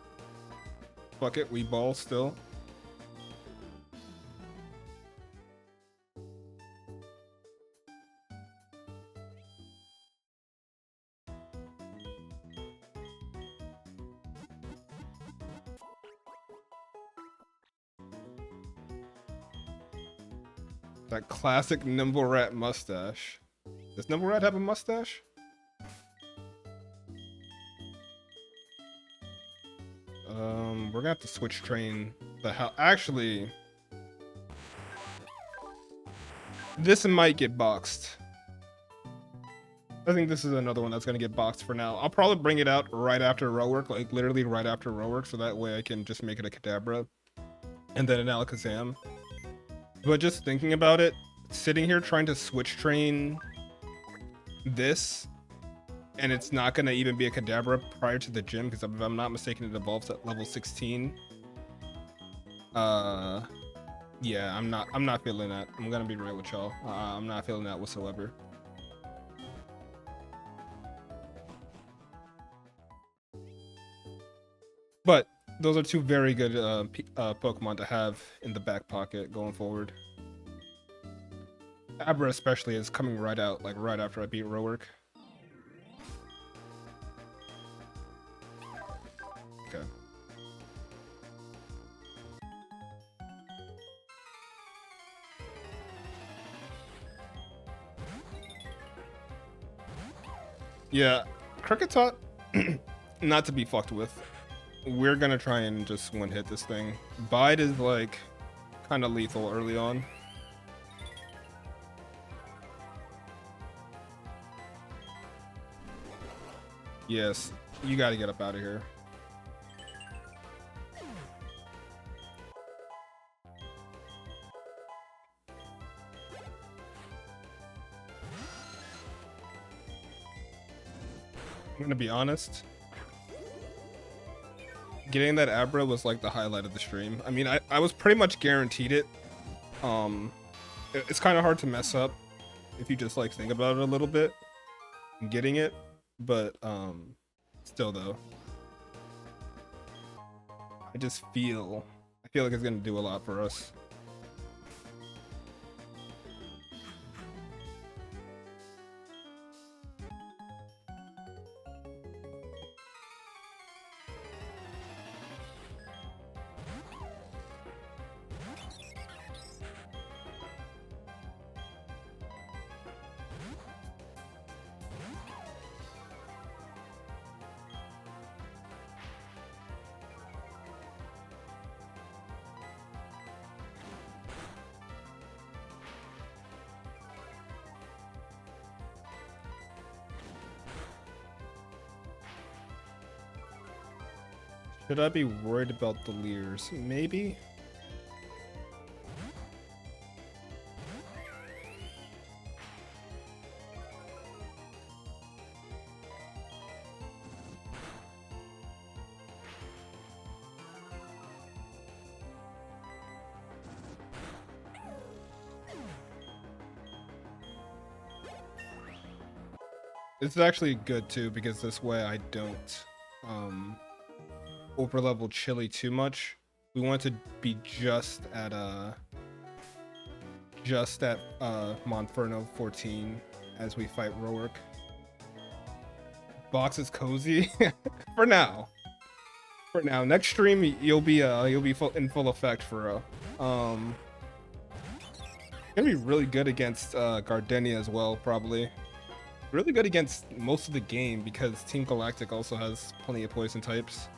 fuck it, we ball still. That classic Nimble Rat mustache. Does Nimble Rat have a mustache? We're gonna have to switch train the hell. Actually, this might get boxed. I think this is another one that's gonna get boxed for now. I'll probably bring it out right after row work, like literally right after row work, so that way I can just make it a Kadabra and then an Alakazam. But just thinking about it, sitting here trying to switch train this, and it's not gonna even be a Kadabra prior to the gym, because if I'm not mistaken, it evolves at level 16. Yeah, I'm not feeling that. I'm gonna be real with y'all. I'm not feeling that whatsoever. But those are two very good Pokemon to have in the back pocket going forward. Abra especially is coming right out, like right after I beat row work. Okay. Yeah, Kricketot, not to be fucked with. We're gonna try and just one hit this thing. Bide is like kind of lethal early on. Yes, you gotta get up out of here. I'm gonna be honest. Getting that Abra was like the highlight of the stream. I mean, I was pretty much guaranteed it. It's kind of hard to mess up if you just like think about it a little bit. Getting it, but still though, I feel like it's gonna do a lot for us. Should I be worried about the Leers? Maybe? It's actually good too, because this way I don't over level Chili too much. We want to be just at Monferno 14 as we fight Roark. Box is cozy for now. For now, next stream you'll be in full effect for gonna be really good against Gardenia as well, probably. Really good against most of the game because Team Galactic also has plenty of poison types.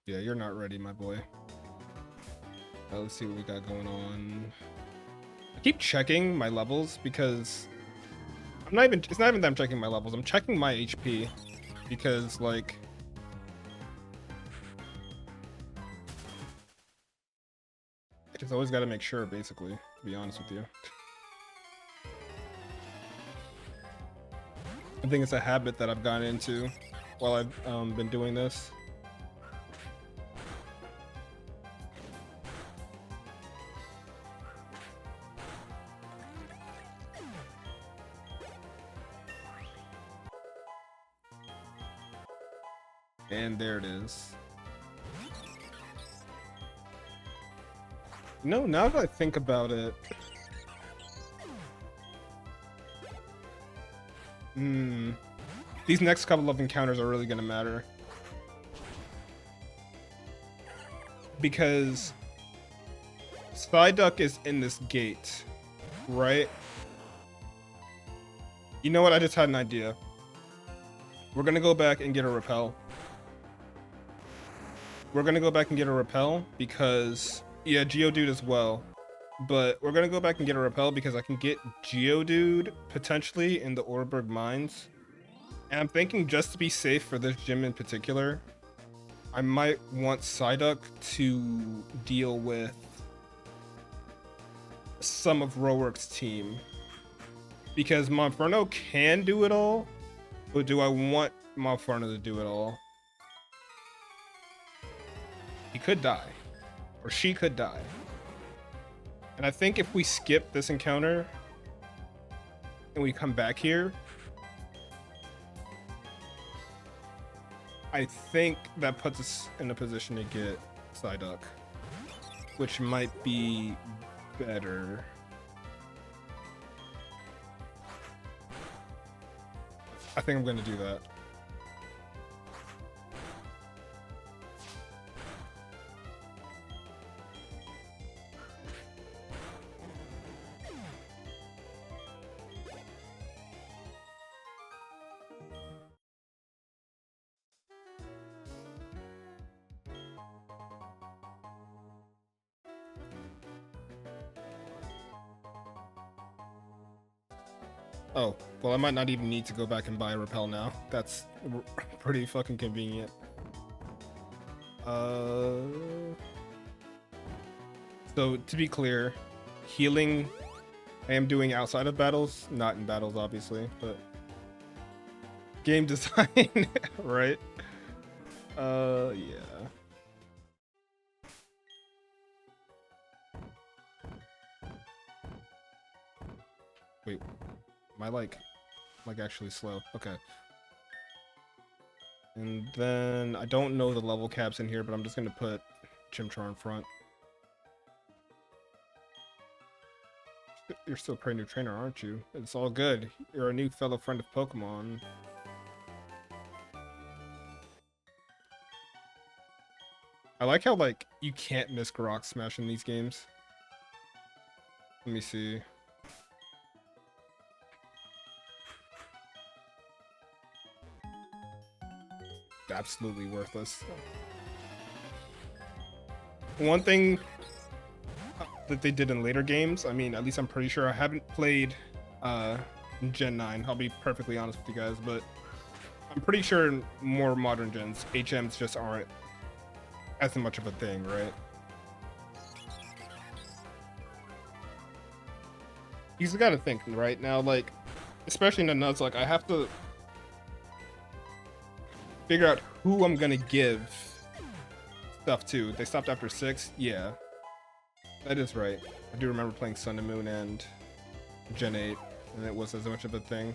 Yeah, you're not ready, my boy. Let's see what we got going on. I keep checking my levels because it's not even that I'm checking my levels. I'm checking my HP because, like, I just always got to make sure, basically, to be honest with you. I think it's a habit that I've gotten into while I've been doing this. And there it is. No, now that I think about it, these next couple of encounters are really gonna matter. Because Psyduck is in this gate, right? You know what? I just had an idea. We're gonna go back and get a repel. We're gonna go back and get a repel because, yeah, Geodude as well. But we're gonna go back and get a repel because I can get Geodude potentially in the Orberg Mines. And I'm thinking, just to be safe for this gym in particular, I might want Psyduck to deal with some of Rowork's team. Because Monferno can do it all, but do I want Monferno to do it all? He could die, or she could die. And I think if we skip this encounter and we come back here, I think that puts us in a position to get Psyduck, which might be better. I think I'm going to do that. Oh, well, I might not even need to go back and buy a repel now. That's pretty fucking convenient. So to be clear, healing I am doing outside of battles, not in battles, obviously, but game design, right? Yeah. Wait. Am I like actually slow? Okay. And then I don't know the level caps in here, but I'm just gonna put Chimchar in front. You're still a pretty new trainer, aren't you? It's all good. You're a new fellow friend of Pokemon. I like how, like, you can't miss Rock Smash in these games. Let me see. Absolutely worthless. One thing that they did in later games, I mean, at least I'm pretty sure, I haven't played Gen 9, I'll be perfectly honest with you guys, but I'm pretty sure in more modern gens, HMs just aren't as much of a thing, right? You just gotta think, right? Now, like, especially in the Nuzlocke, I have to figure out who I'm gonna give stuff to. They stopped after 6? Yeah. That is right. I do remember playing Sun and Moon and Gen 8, and it was as much of a thing.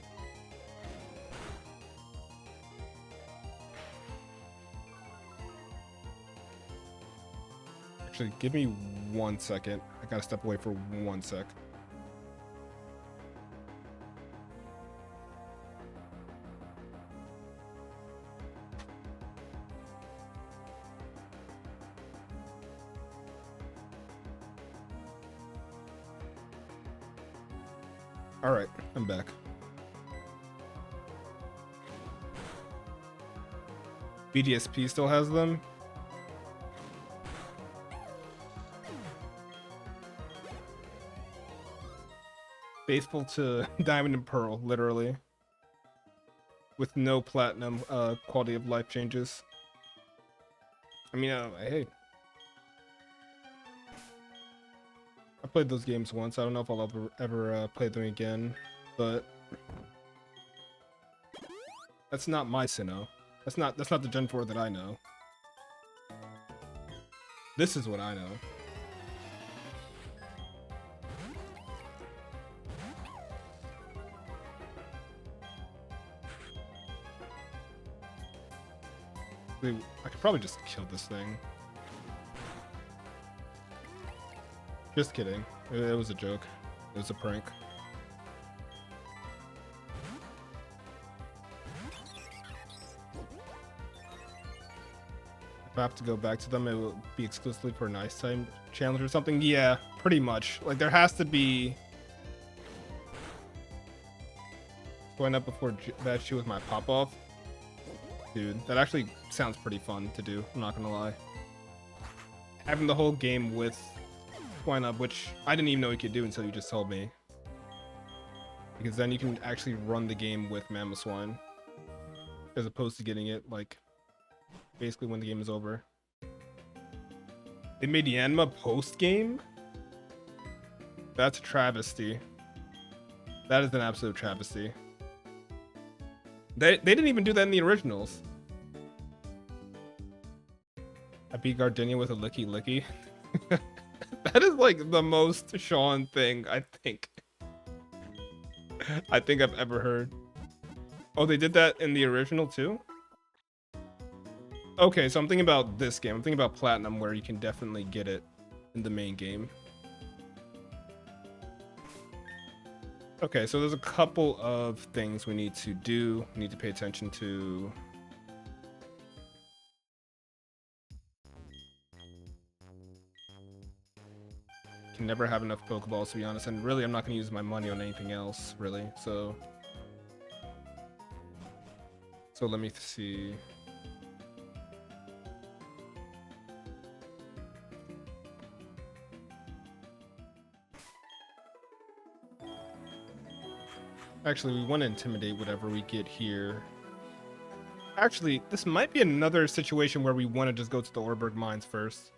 Actually, give me 1 second. I gotta step away for 1 sec. Alright, I'm back. BDSP still has them? Faithful to Diamond and Pearl, literally. With no platinum quality of life changes. I mean, hey. I played those games once. I don't know if I'll ever play them again, but that's not my Sinnoh. That's not the Gen 4 that I know. This is what I know. I could probably just kill this thing. Just kidding. It was a joke. It was a prank. If I have to go back to them, it will be exclusively for an ice time challenge or something. Yeah, pretty much. Like, there has to be... Going up before that shoe with my pop-off. Dude, that actually sounds pretty fun to do. I'm not gonna lie. Having the whole game with Twine Up, which I didn't even know you could do until you just told me. Because then you can actually run the game with Mamoswine. As opposed to getting it, like, basically when the game is over. They made Yanma post-game? That's a travesty. That is an absolute travesty. They didn't even do that in the originals. I beat Gardenia with a licky licky. That is like the most Sean thing I think I've ever heard. Oh, they did that in the original too? Okay, so I'm thinking about this game. I'm thinking about Platinum, where you can definitely get it in the main game. Okay, so there's a couple of things we need to do. We need to pay attention to. Can never have enough Pokeballs, to be honest. And really, I'm not going to use my money on anything else, really. So let me see. Actually, we want to intimidate whatever we get here. Actually, this might be another situation where we want to just go to the Orberg Mines first.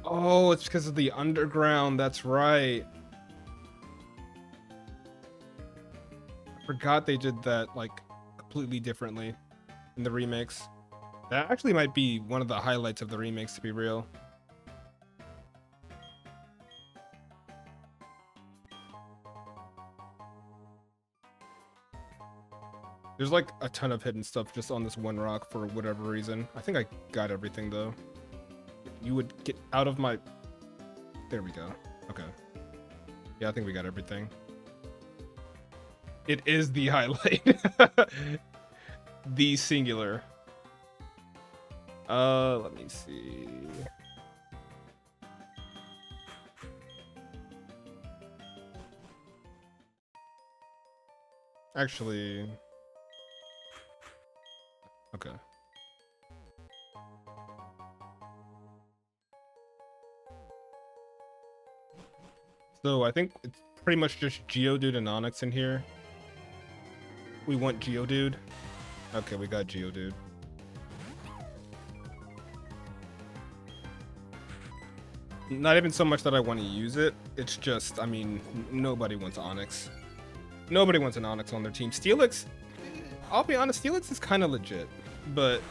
Oh, it's because of the underground. That's right. I forgot they did that, like, completely differently in the remakes. That actually might be one of the highlights of the remakes, to be real. There's like a ton of hidden stuff just on this one rock for whatever reason. I think I got everything though. You would get out of my... There we go. Okay. Yeah, I think we got everything. It is the highlight. The singular. Let me see. Actually... Okay. So I think it's pretty much just Geodude and Onix in here. We want Geodude. Okay, we got Geodude. Not even so much that I want to use it. It's just, I mean, nobody wants Onix. Nobody wants an Onix on their team. Steelix, I'll be honest, Steelix is kind of legit, but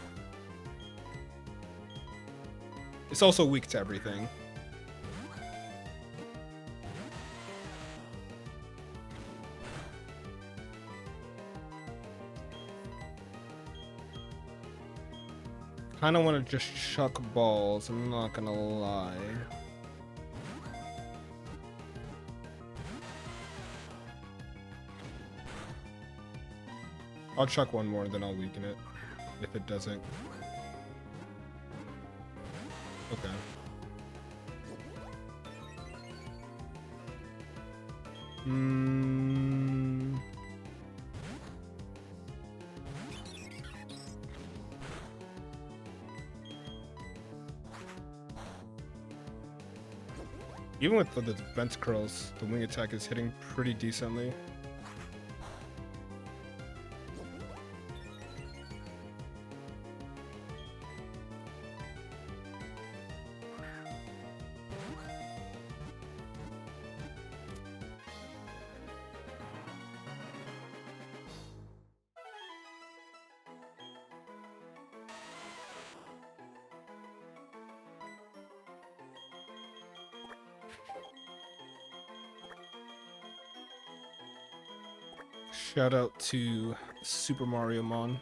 it's also weak to everything. Kind of want to just chuck balls, I'm not gonna lie. I'll chuck one more, then I'll weaken it if it doesn't. Okay. Even with the defense curls, the wing attack is hitting pretty decently. Shout out to Super Mario Mon.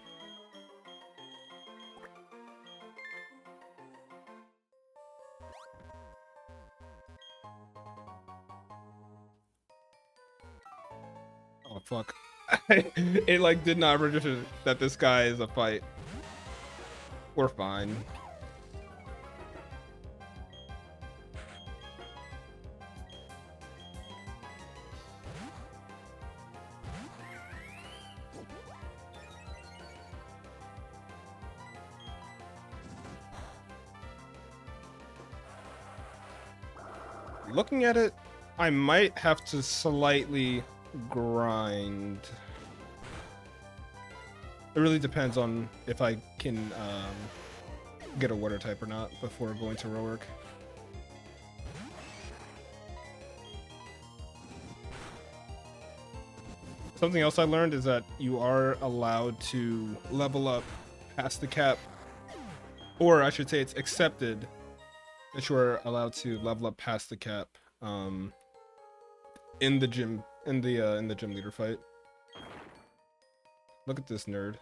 Oh fuck. It like did not register that this guy is a fight. We're fine. Looking at it, I might have to slightly grind. It really depends on if I can get a water type or not before going to Roark. Something else I learned is that you are allowed to level up past the cap, or I should say it's accepted that you are allowed to level up past the cap in the gym leader fight. Look at this nerd.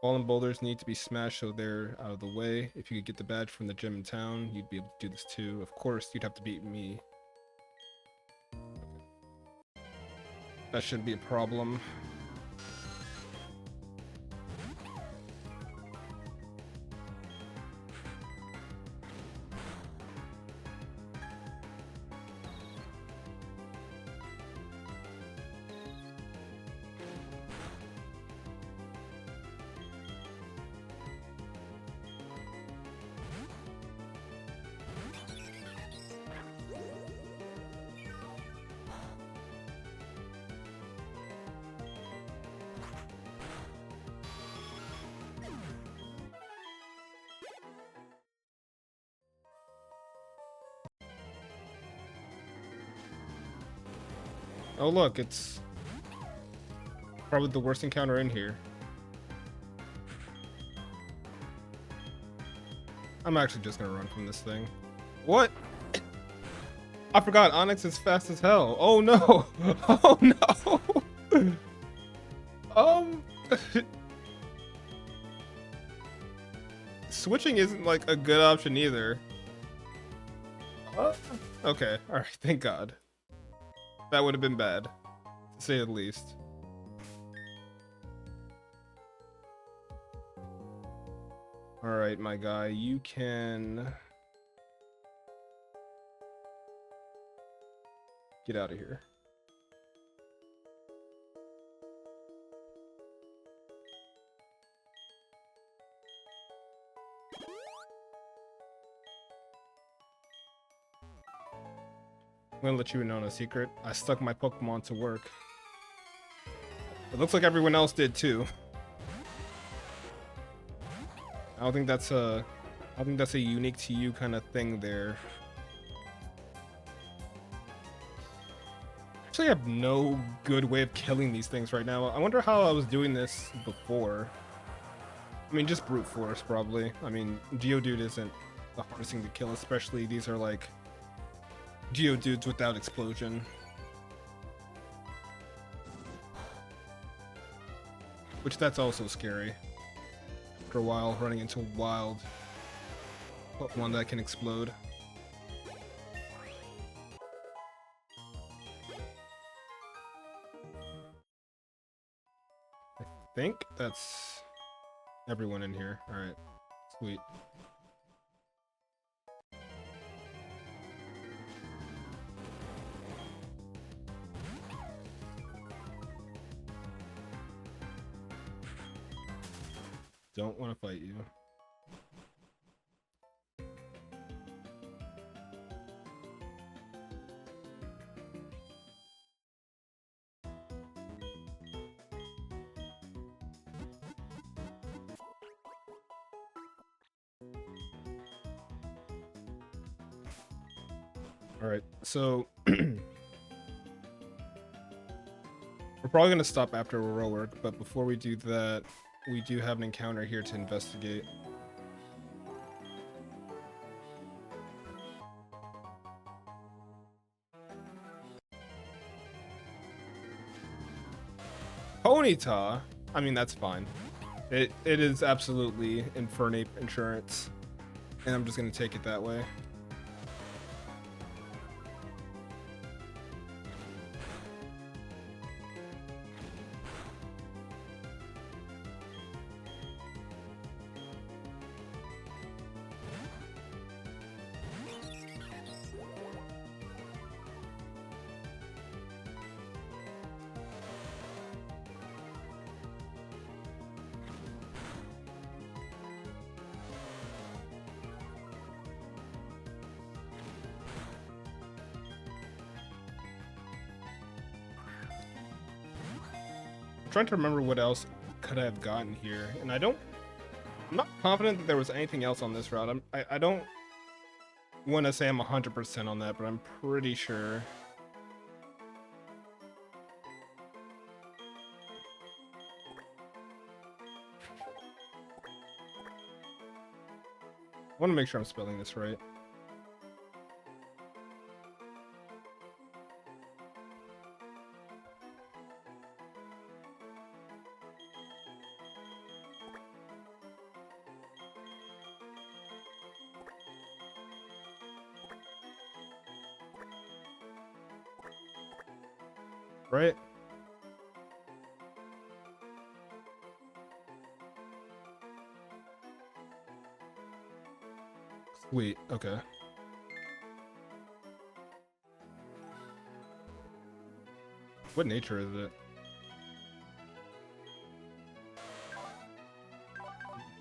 Fallen boulders need to be smashed so they're out of the way. If you could get the badge from the gym in town, you'd be able to do this too. Of course, you'd have to beat me. That shouldn't be a problem. Oh look, it's probably the worst encounter in here. I'm actually just gonna run from this thing. What? I forgot Onyx is fast as hell. Oh no! Oh no! Switching isn't like a good option either. Okay, alright, thank God. That would have been bad, to say the least. Alright, my guy, you can get out of here. I'm gonna let you in on a secret. I stuck my Pokemon to work. It looks like everyone else did too. I don't think that's a unique to you kind of thing there. Actually, I have no good way of killing these things right now. I wonder how I was doing this before. I mean, just brute force probably. I mean, Geodude isn't the hardest thing to kill, especially these are like Geodudes without explosion. Which that's also scary. After a while, running into wild Pokemon that can explode. I think that's everyone in here. Alright, sweet. Don't want to fight you. All right, so we're probably gonna stop after row work, but before we do that, we do have an encounter here to investigate. Ponyta, I mean, that's fine. It is absolutely Infernape insurance, and I'm just gonna take it that way. Trying to remember what else could I have gotten here, and I'm not confident that there was anything else on this route. I don't want to say I'm 100% on that, but I'm pretty sure. I want to make sure I'm spelling this right. Right? Sweet, okay. What nature is it?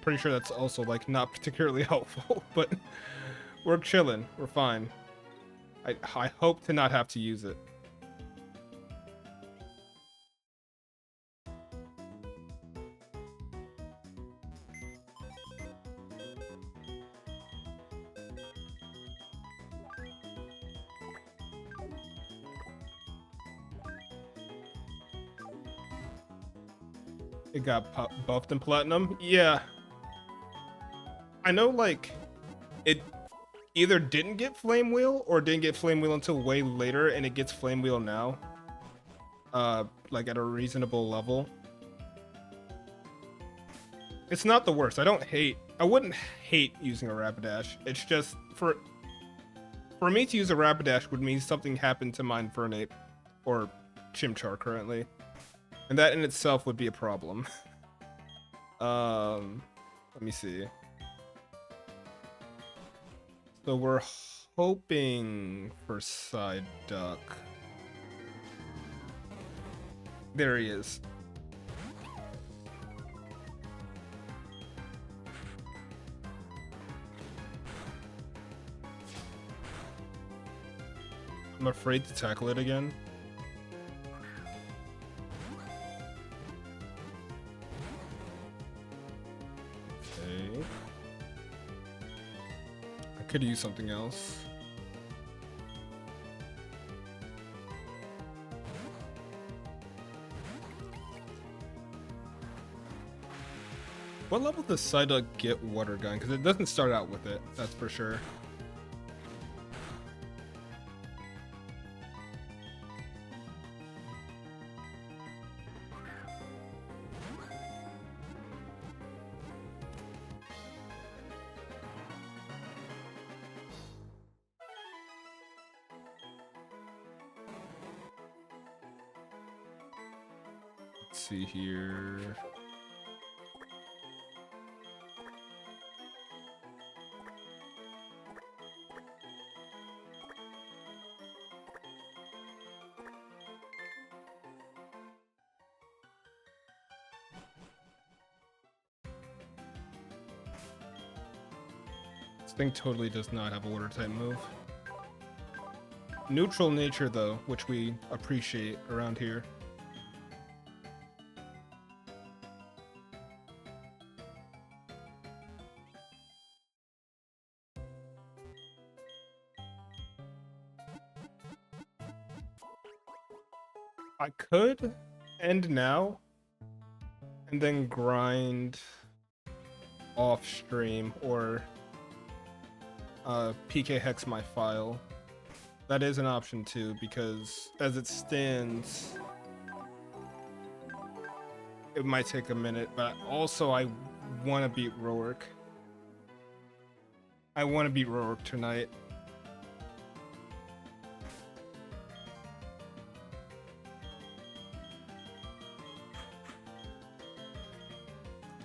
Pretty sure that's also, like, not particularly helpful, but we're chilling. We're fine. I hope to not have to use it. It got buffed in platinum? Yeah. I know, like, it either didn't get Flame Wheel or didn't get Flame Wheel until way later, and it gets Flame Wheel now. Like, at a reasonable level. It's not the worst. I wouldn't hate using a Rapidash. It's just, for me to use a Rapidash would mean something happened to my Infernape, or Chimchar currently. And that in itself would be a problem. Let me see. So we're hoping for Psyduck. There he is. I'm afraid to tackle it again. Okay. I could use something else. What level does Psyduck get Water Gun? Because it doesn't start out with it, that's for sure. Let's see here. This thing totally does not have a water type move. Neutral nature though, which we appreciate around here. I could end now and then grind off stream or PK hex my file. That is an option too, because as it stands, it might take a minute, but also I want to beat Roark. I want to beat Roark tonight.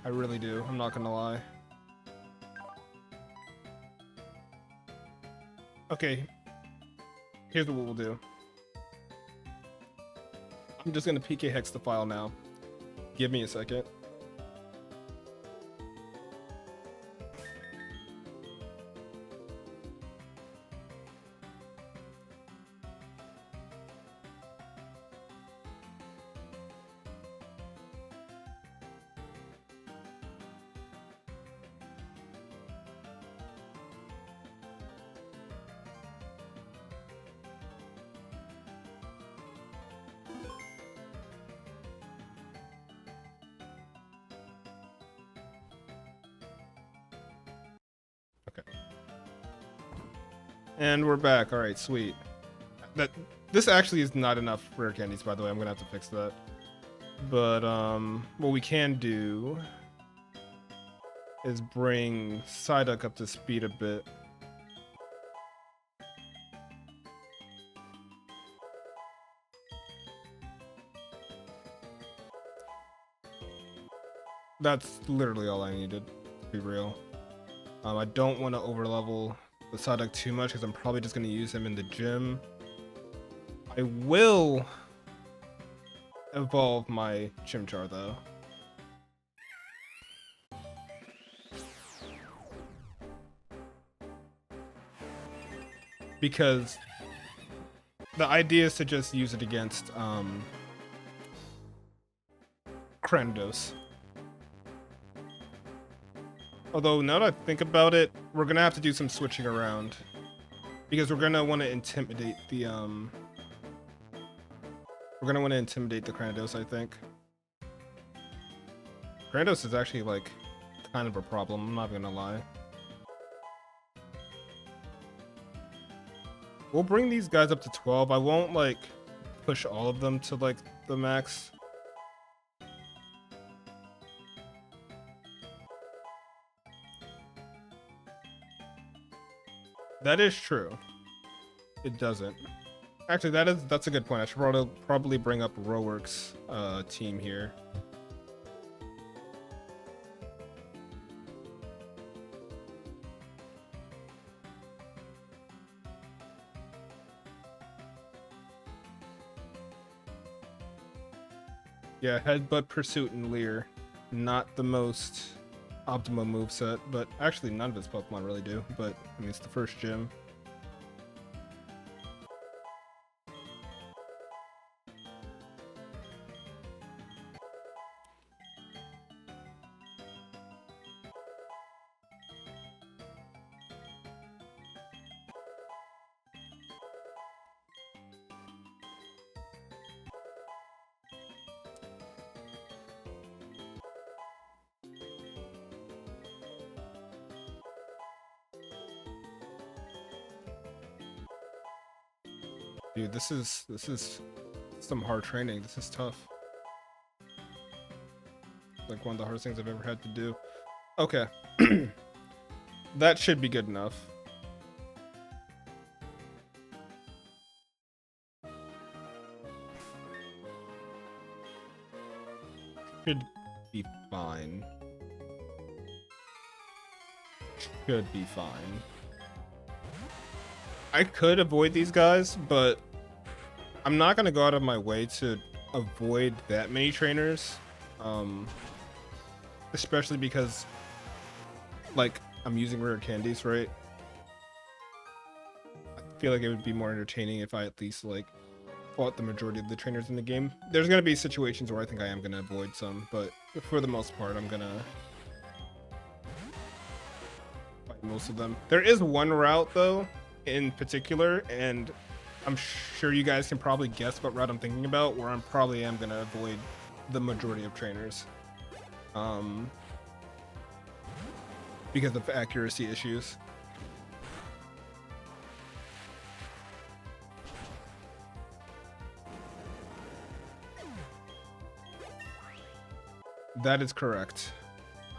I really do. I'm not gonna lie. Okay. Here's what we'll do. I'm just gonna PK hex the file now. Give me a second. And we're back. All right, sweet. This actually is not enough rare candies, by the way. I'm gonna have to fix that. But what we can do is bring Psyduck up to speed a bit. That's literally all I needed, to be real. I don't want to overlevel the Psyduck too much because I'm probably just going to use him in the gym. I will evolve my Chimchar though. Because the idea is to just use it against Cranidos. Although, now that I think about it, we're gonna have to do some switching around. Because we're gonna want to intimidate the, Cranidos, I think. Cranidos is actually, like, kind of a problem, I'm not gonna lie. We'll bring these guys up to 12. I won't, like, push all of them to, like, the max. That is true. It doesn't. Actually, that's a good point. I should probably bring up Roark's team here. Yeah, Headbutt, Pursuit, and Leer. Not the most optimal moveset, but actually none of his Pokemon really do, but I mean, it's the first gym. Dude, this is some hard training. This is tough. Like one of the hardest things I've ever had to do. Okay. That should be good enough. Should be fine. Should be fine. I could avoid these guys, but I'm not gonna go out of my way to avoid that many trainers. Especially because, like, I'm using rare candies, right? I feel like it would be more entertaining if I at least, like, fought the majority of the trainers in the game. There's gonna be situations where I think I am gonna avoid some, but for the most part, I'm gonna fight most of them. There is one route, though, in particular, and I'm sure you guys can probably guess what route I'm thinking about, where I'm probably am gonna avoid the majority of trainers, because of accuracy issues. That is correct.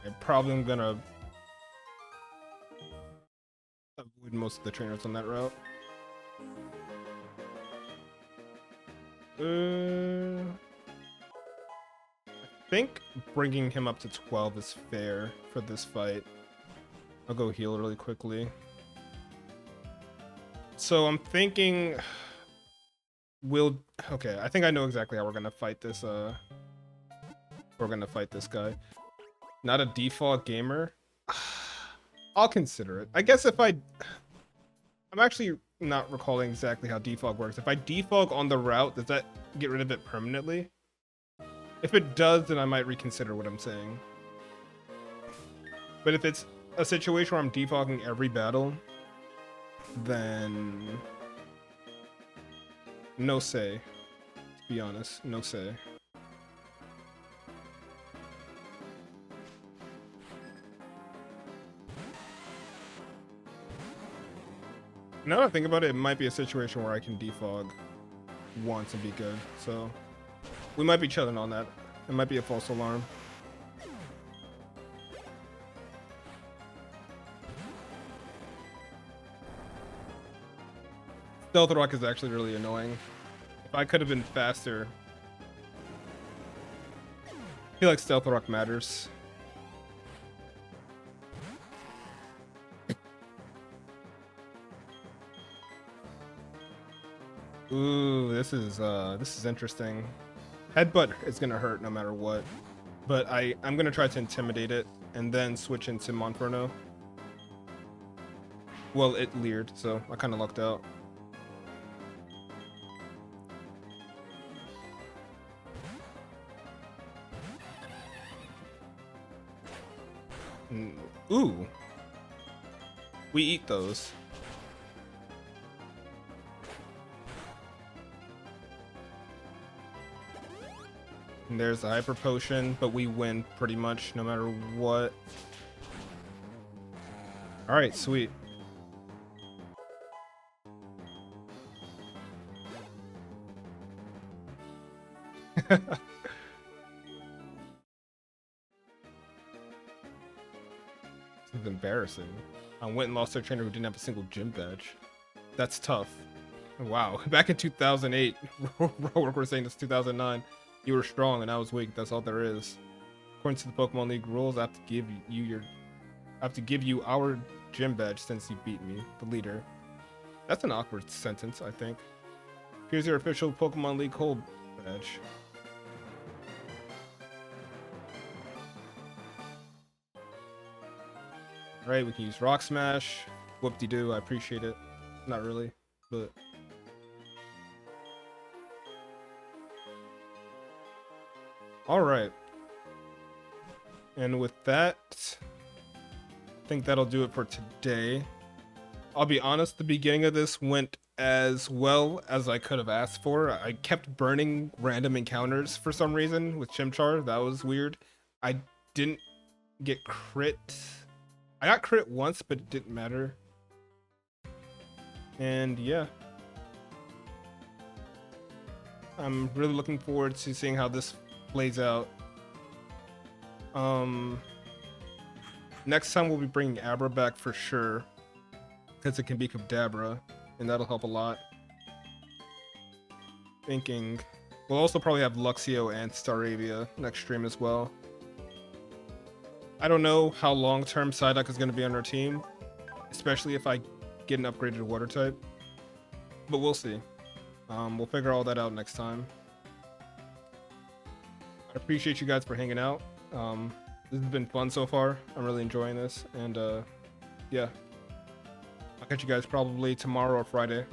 I probably am gonna avoid most of the trainers on that route. I think bringing him up to 12 is fair for this fight. I'll go heal really quickly. So I'm thinking okay, I think I know exactly how we're gonna fight this guy. Not a default gamer. I'll consider it. I guess if I'm actually not recalling exactly how defog works. If I defog on the route, does that get rid of it permanently? If it does, then I might reconsider what I'm saying. But if it's a situation where I'm defogging every battle, then no say. To be honest, no say. Now that I think about it, it might be a situation where I can defog once and be good. So we might be chilling on that. It might be a false alarm. Stealth Rock is actually really annoying. If I could have been faster. I feel like Stealth Rock matters. Ooh, this is interesting. Headbutt is gonna hurt no matter what, but I'm gonna try to intimidate it and then switch into Monferno. Well, it leered, so I kind of lucked out. Ooh, we eat those. And there's the hyper potion, but we win pretty much no matter what. All right, sweet. This is embarrassing. I went and lost their trainer who didn't have a single gym badge. That's tough. Wow, back in 2008, we're saying this 2009. You were strong and I was weak. That's all there is. According to the Pokemon League rules, I have to give you our gym badge since you beat me, the leader. That's an awkward sentence, I think. Here's your official Pokemon League hold badge. Alright, we can use Rock Smash. Whoop-de-doo, I appreciate it. Not really, but... Alright. And with that, I think that'll do it for today. I'll be honest, the beginning of this went as well as I could have asked for. I kept burning random encounters for some reason with Chimchar. That was weird. I didn't get crit. I got crit once, but it didn't matter. And yeah. I'm really looking forward to seeing how this plays out. Next time we'll be bringing Abra back for sure, because it can be Kadabra, and that'll help a lot. Thinking we'll also probably have Luxio and Staravia next stream as well. I don't know how long-term Psyduck is going to be on our team, especially if I get an upgraded water type, but we'll see. We'll figure all that out next time. I appreciate you guys for hanging out. This has been fun so far. I'm really enjoying this, and yeah, I'll catch you guys probably tomorrow or Friday.